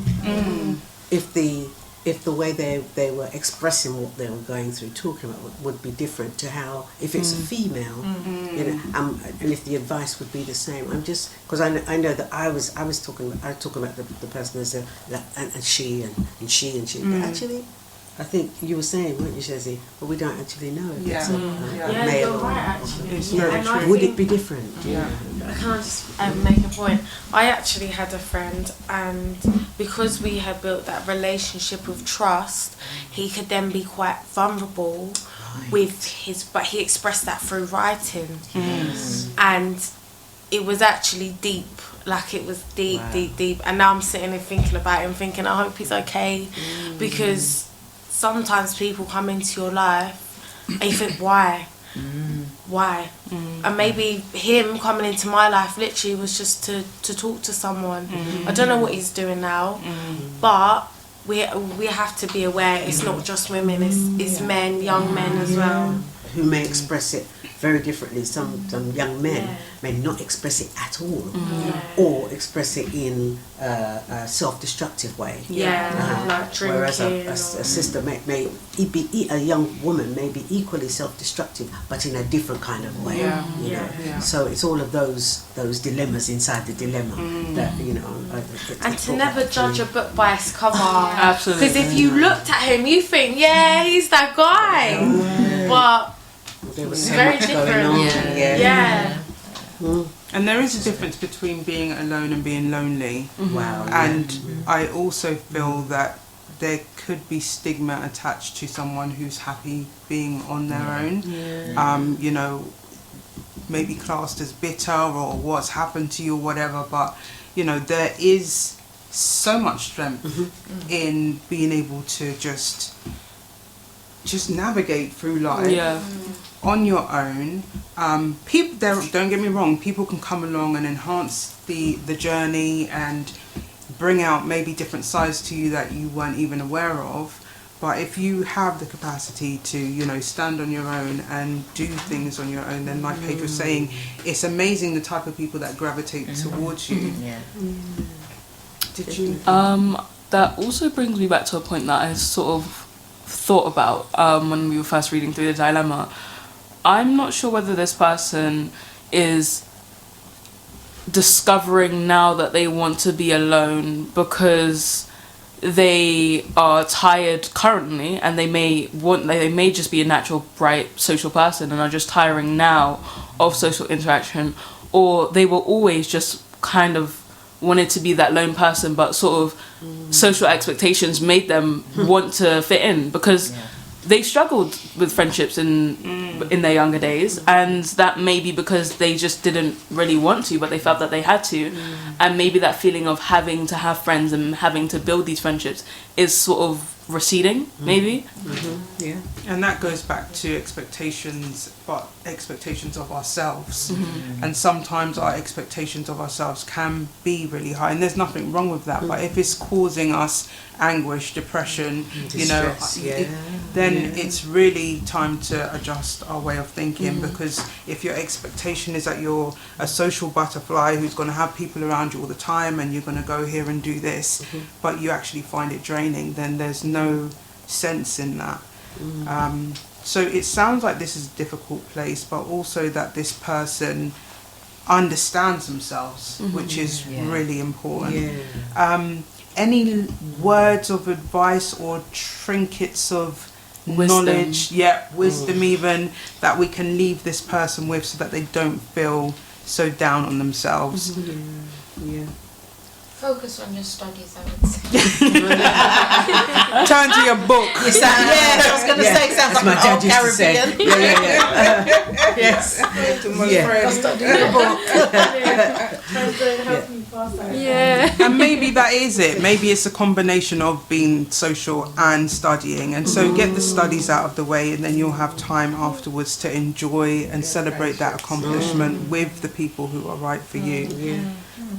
if the way they were expressing what they were going through, talking about, would be different to how if it's a female, you know, and if the advice would be the same. I'm just, because I know that I was talking about the person as and she. But actually, I think you were saying, weren't you, Sheezie? But we don't actually know if it's a male. You're right, actually. Would it be different? I can't just make a point. I actually had a friend, and because we had built that relationship of trust, he could then be quite vulnerable with but he expressed that through writing. And it was actually deep. Like, it was deep. And now I'm sitting and thinking about it and thinking, I hope he's okay, because sometimes people come into your life and you think, why? And maybe him coming into my life literally was just to talk to someone. I don't know what he's doing now, but we have to be aware it's not just women, it's men, young men as well. who may express it very differently. Some young men may not express it at all, or express it in a self-destructive way. Like drinking. Whereas a sister may be a young woman may be equally self-destructive, but in a different kind of way. You know? So it's all of those dilemmas inside the dilemma that and to never judge a book by its cover. Absolutely. Because if you looked at him, you think, he's that guy. But there was it's so very much different. going on. And there is a difference between being alone and being lonely. Wow. And I also feel that there could be stigma attached to someone who's happy being on their own. You know, maybe classed as bitter or what's happened to you or whatever, but you know, there is so much strength in being able to just navigate through life on your own. People, don't get me wrong, people can come along and enhance the journey and bring out maybe different sides to you that you weren't even aware of. But if you have the capacity to, you know, stand on your own and do things on your own, then like Paige was saying, it's amazing the type of people that gravitate towards you. Did you? That also brings me back to a point that I sort of thought about when we were first reading through the dilemma. I'm not sure whether this person is discovering now that they want to be alone because they are tired currently, and they may just be a natural bright social person and are just tiring now of social interaction, or they were always just kind of wanted to be that lone person, but sort of social expectations made them want to fit in because they struggled with friendships in their younger days, and that may be because they just didn't really want to, but they felt that they had to, and maybe that feeling of having to have friends and having to build these friendships is sort of receding, maybe. And that goes back to expectations, but expectations of ourselves. And sometimes our expectations of ourselves can be really high, and there's nothing wrong with that. But if it's causing us anguish, depression, distress, then it's really time to adjust our way of thinking. Because if your expectation is that you're a social butterfly who's going to have people around you all the time and you're going to go here and do this, but you actually find it draining, then there's no sense in that. So it sounds like this is a difficult place, but also that this person understands themselves, which is really important. Any words of advice or trinkets of knowledge, wisdom even, that we can leave this person with so that they don't feel so down on themselves? Focus on your studies, I would say. Turn to your book. I was going to say something my dad about used to say. Caribbean. Study your book. And maybe that is it. Maybe it's a combination of being social and studying. And so get the studies out of the way, and then you'll have time afterwards to enjoy and celebrate that accomplishment with the people who are right for you.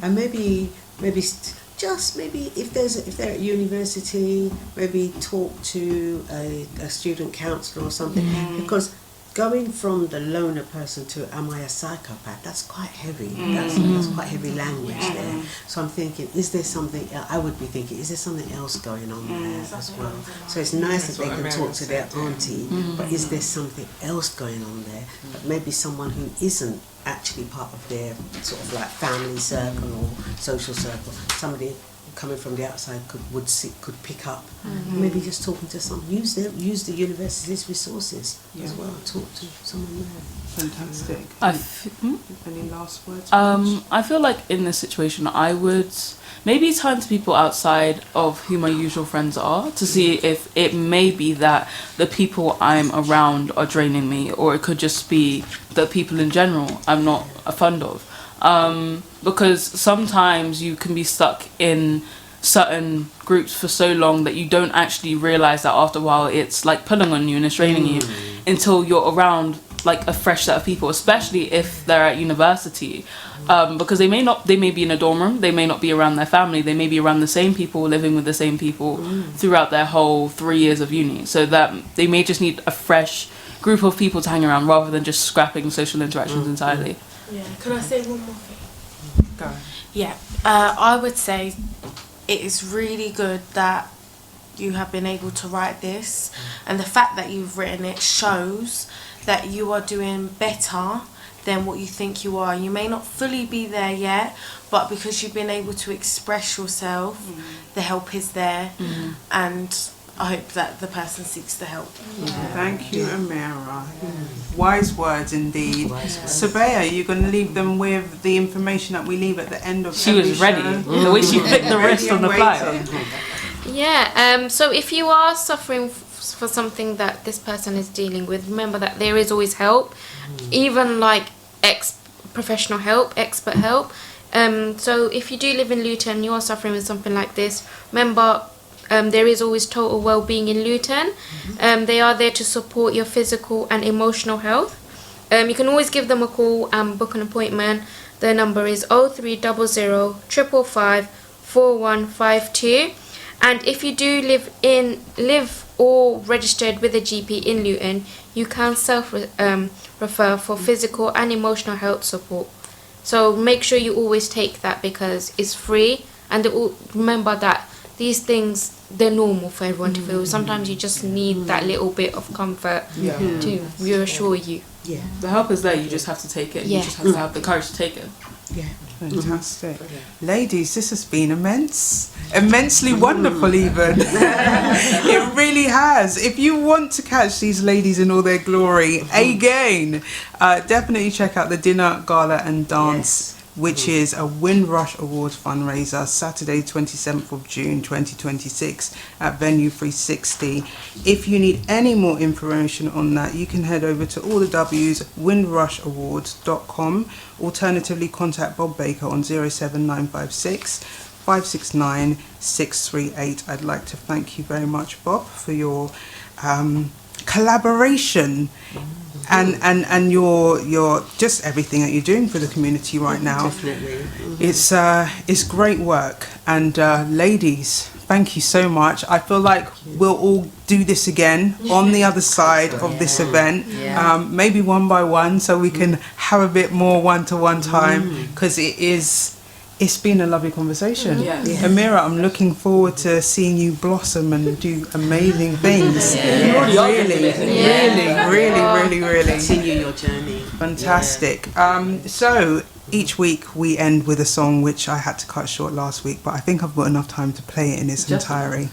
And maybe if they're at university, maybe talk to a student counsellor or something, because going from the loner person to am I a psychopath, that's quite heavy. That's quite heavy language there. So I'm thinking, is there something I would be thinking, is there something else going on there as well? So it's nice that they can talk to their auntie, but is there something else going on there? But maybe someone who isn't actually part of their sort of like family circle or social circle, somebody coming from the outside could pick up. Maybe just talking to someone, use the university's resources as well. Talk to someone there. Fantastic. Any last words? I feel like in this situation I would maybe turn to people outside of who my usual friends are to see if it may be that the people I'm around are draining me, or it could just be the people in general I'm not fond of. Because sometimes you can be stuck in certain groups for so long that you don't actually realise that after a while it's like pulling on you and it's draining you until you're around like a fresh set of people, especially if they're at university, because they may be in a dorm room, they may not be around their family, they may be around the same people, living with the same people throughout their whole 3 years of uni, so that they may just need a fresh group of people to hang around rather than just scrapping social interactions entirely. Yeah. Can I say one more thing? Go. Yeah. I would say it is really good that you have been able to write this, and the fact that you've written it shows that you are doing better than what you think you are. You may not fully be there yet, but because you've been able to express yourself, the help is there, and I hope that the person seeks the help. Thank you, Amira. Wise words indeed. Sabehya, you're going to leave them with the information that we leave at the end of She was ready. The way she flicked the wrist on the flyer. Yeah, so if you are suffering for something that this person is dealing with, remember that there is always help, even like professional help, expert help. So if you do live in Luton, you are suffering with something like this, remember there is always Total Wellbeing in Luton. They are there to support your physical and emotional health. You can always give them a call and book an appointment. Their number is 0300 555 4152. And if you do live or registered with a GP in Luton, you can refer for physical and emotional health support. So make sure you always take that because it's free, and remember that these things, they're normal for everyone to feel. Sometimes you just need that little bit of comfort to reassure you. Yeah, the help is there, you just have to take it. You just have to have the courage to take it. Yeah, fantastic. Ladies, this has been immensely wonderful even. It really has. If you want to catch these ladies in all their glory again, definitely check out the dinner, gala and dance, which is a Windrush Awards Fundraiser, Saturday 27th of June 2026 at Venue 360. If you need any more information on that, you can head over to all the W's, windrushawards.com. Alternatively, contact Bob Baker on 07956 569 638. I'd like to thank you very much, Bob, for your collaboration and your just everything that you're doing for the community right now. Definitely. It's great work, and ladies, thank you so much. I feel like we'll all do this again on the other side of this event, maybe one by one, so we can have a bit more one-to-one time, because it's been a lovely conversation. Amira, I'm looking forward to seeing you blossom and do amazing things. Really. Continue your journey. Fantastic. So each week we end with a song which I had to cut short last week, but I think I've got enough time to play it in its entirety.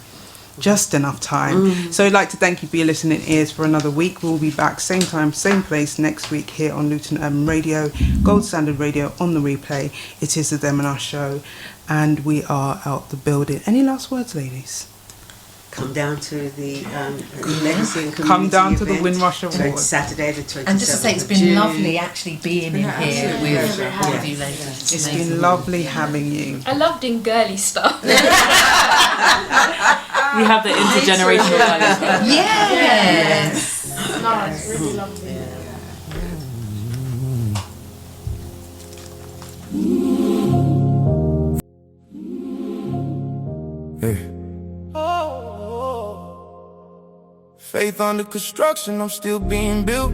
Just enough time. So I'd like to thank you for your listening ears for another week. We'll be back same time, same place next week here on Luton Urban Radio, Gold Standard Radio on the replay. It is the Them and Us show, and we are out the building. Any last words, ladies? Come down to the Legacy and Community Come down to event, the Windrush Awards. Saturday the 27th. And just to say, it's been lovely actually being in here with all of you ladies. It's been lovely having you. I love doing girly stuff. We have the intergenerational values. Yes. No, it's really lovely. Faith under construction, I'm still being built.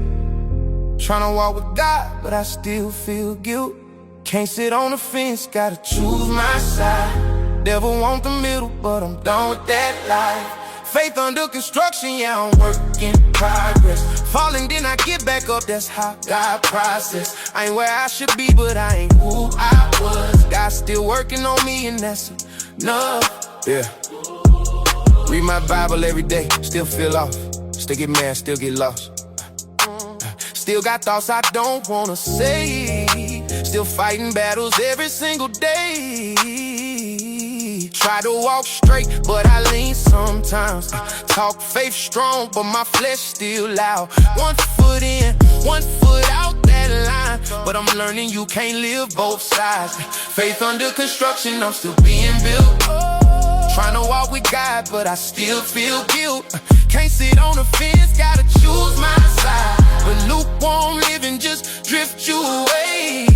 Tryna walk with God, but I still feel guilt. Can't sit on the fence, gotta choose my side. Never want the middle, but I'm done with that life. Faith under construction, yeah, I'm work in progress. Falling, then I get back up, that's how God process. I ain't where I should be, but I ain't who I was. God's still working on me, and that's enough. Yeah. Read my Bible every day, still feel off. Still get mad, still get lost. Still got thoughts I don't wanna say. Still fighting battles every single day. Try to walk straight, but I lean sometimes. Talk faith strong, but my flesh still loud. 1 foot in, 1 foot out that line. But I'm learning you can't live both sides. Faith under construction, I'm still being built. Trying to walk with God, but I still feel guilt. Can't sit on the fence, gotta choose my side. But lukewarm living just drift you away.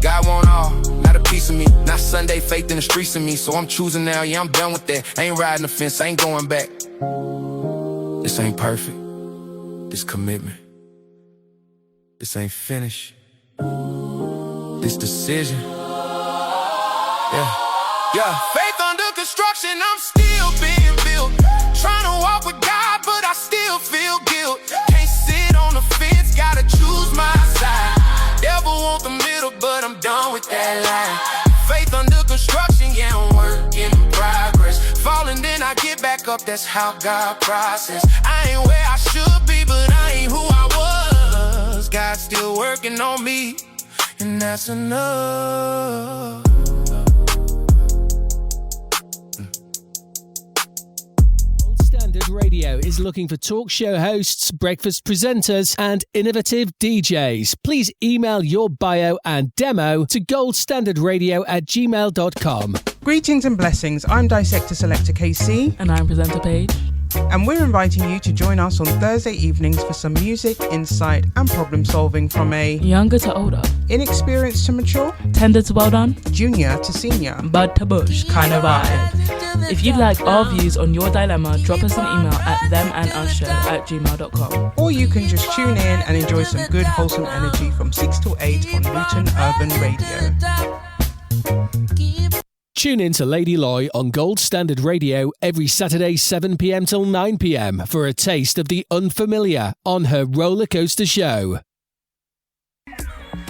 God want all, not a piece of me. Not Sunday faith in the streets of me. So I'm choosing now, yeah, I'm done with that. Ain't riding the fence, ain't going back. This ain't perfect. This commitment. This ain't finished. This decision. Yeah. Faith under construction, I'm still being built. Trying to walk with God, but I still feel guilt. Can't sit on the fence, gotta choose my side. Never want the middle, but I'm done with that line. Faith under construction, yeah, I'm work in progress. Falling, then I get back up, that's how God process. I ain't where I should be, but I ain't who I was. God's still working on me, and that's enough. Standard Radio is looking for talk show hosts, breakfast presenters, and innovative DJs. Please email your bio and demo to goldstandardradio@gmail.com. Greetings and blessings. I'm Dissector Selector Kae-C. And I'm Presenter Page. And we're inviting you to join us on Thursday evenings for some music, insight, and problem solving from a younger to older, inexperienced to mature, tender to well done, junior to senior, bud to bush kind of vibe. If you'd like our views on your dilemma, drop us an email at themandusshow@gmail.com. Or you can just tune in and enjoy some good wholesome energy from 6 till 8 on Luton Urban Radio. Tune in to Lady Loy on Gold Standard Radio every Saturday 7 p.m. till 9 p.m. for a taste of the unfamiliar on her roller coaster show.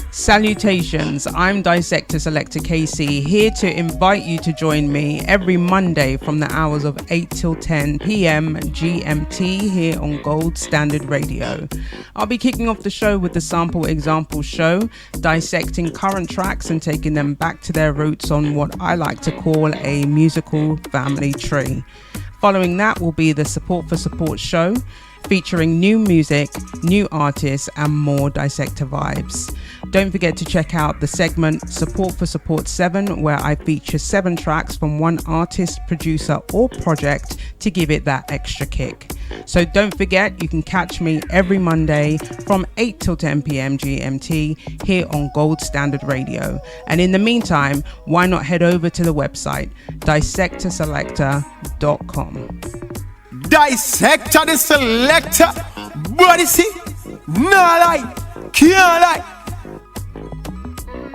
Salutations, I'm Dissector Selector Kae-C, here to invite you to join me every Monday from the hours of 8 till 10 p.m. GMT here on Gold Standard Radio. I'll be kicking off the show with the Sample Example Show, dissecting current tracks and taking them back to their roots on what I like to call a musical family tree. Following that will be the Support for Support Show, featuring new music, new artists, and more Dissector vibes. Don't forget to check out the segment Support for Support 7, where I feature 7 tracks from one artist, producer, or project to give it that extra kick. So don't forget, you can catch me every Monday from 8 till 10 p.m. GMT here on Gold Standard Radio. And in the meantime, why not head over to the website, dissectorselector.com. Dissector the selector, body see, no lie, can't lie.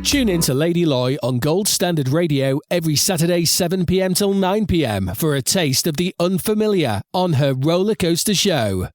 Tune in to Lady Loy on Gold Standard Radio every Saturday 7 p.m. till 9 p.m. for a taste of the unfamiliar on her roller coaster show.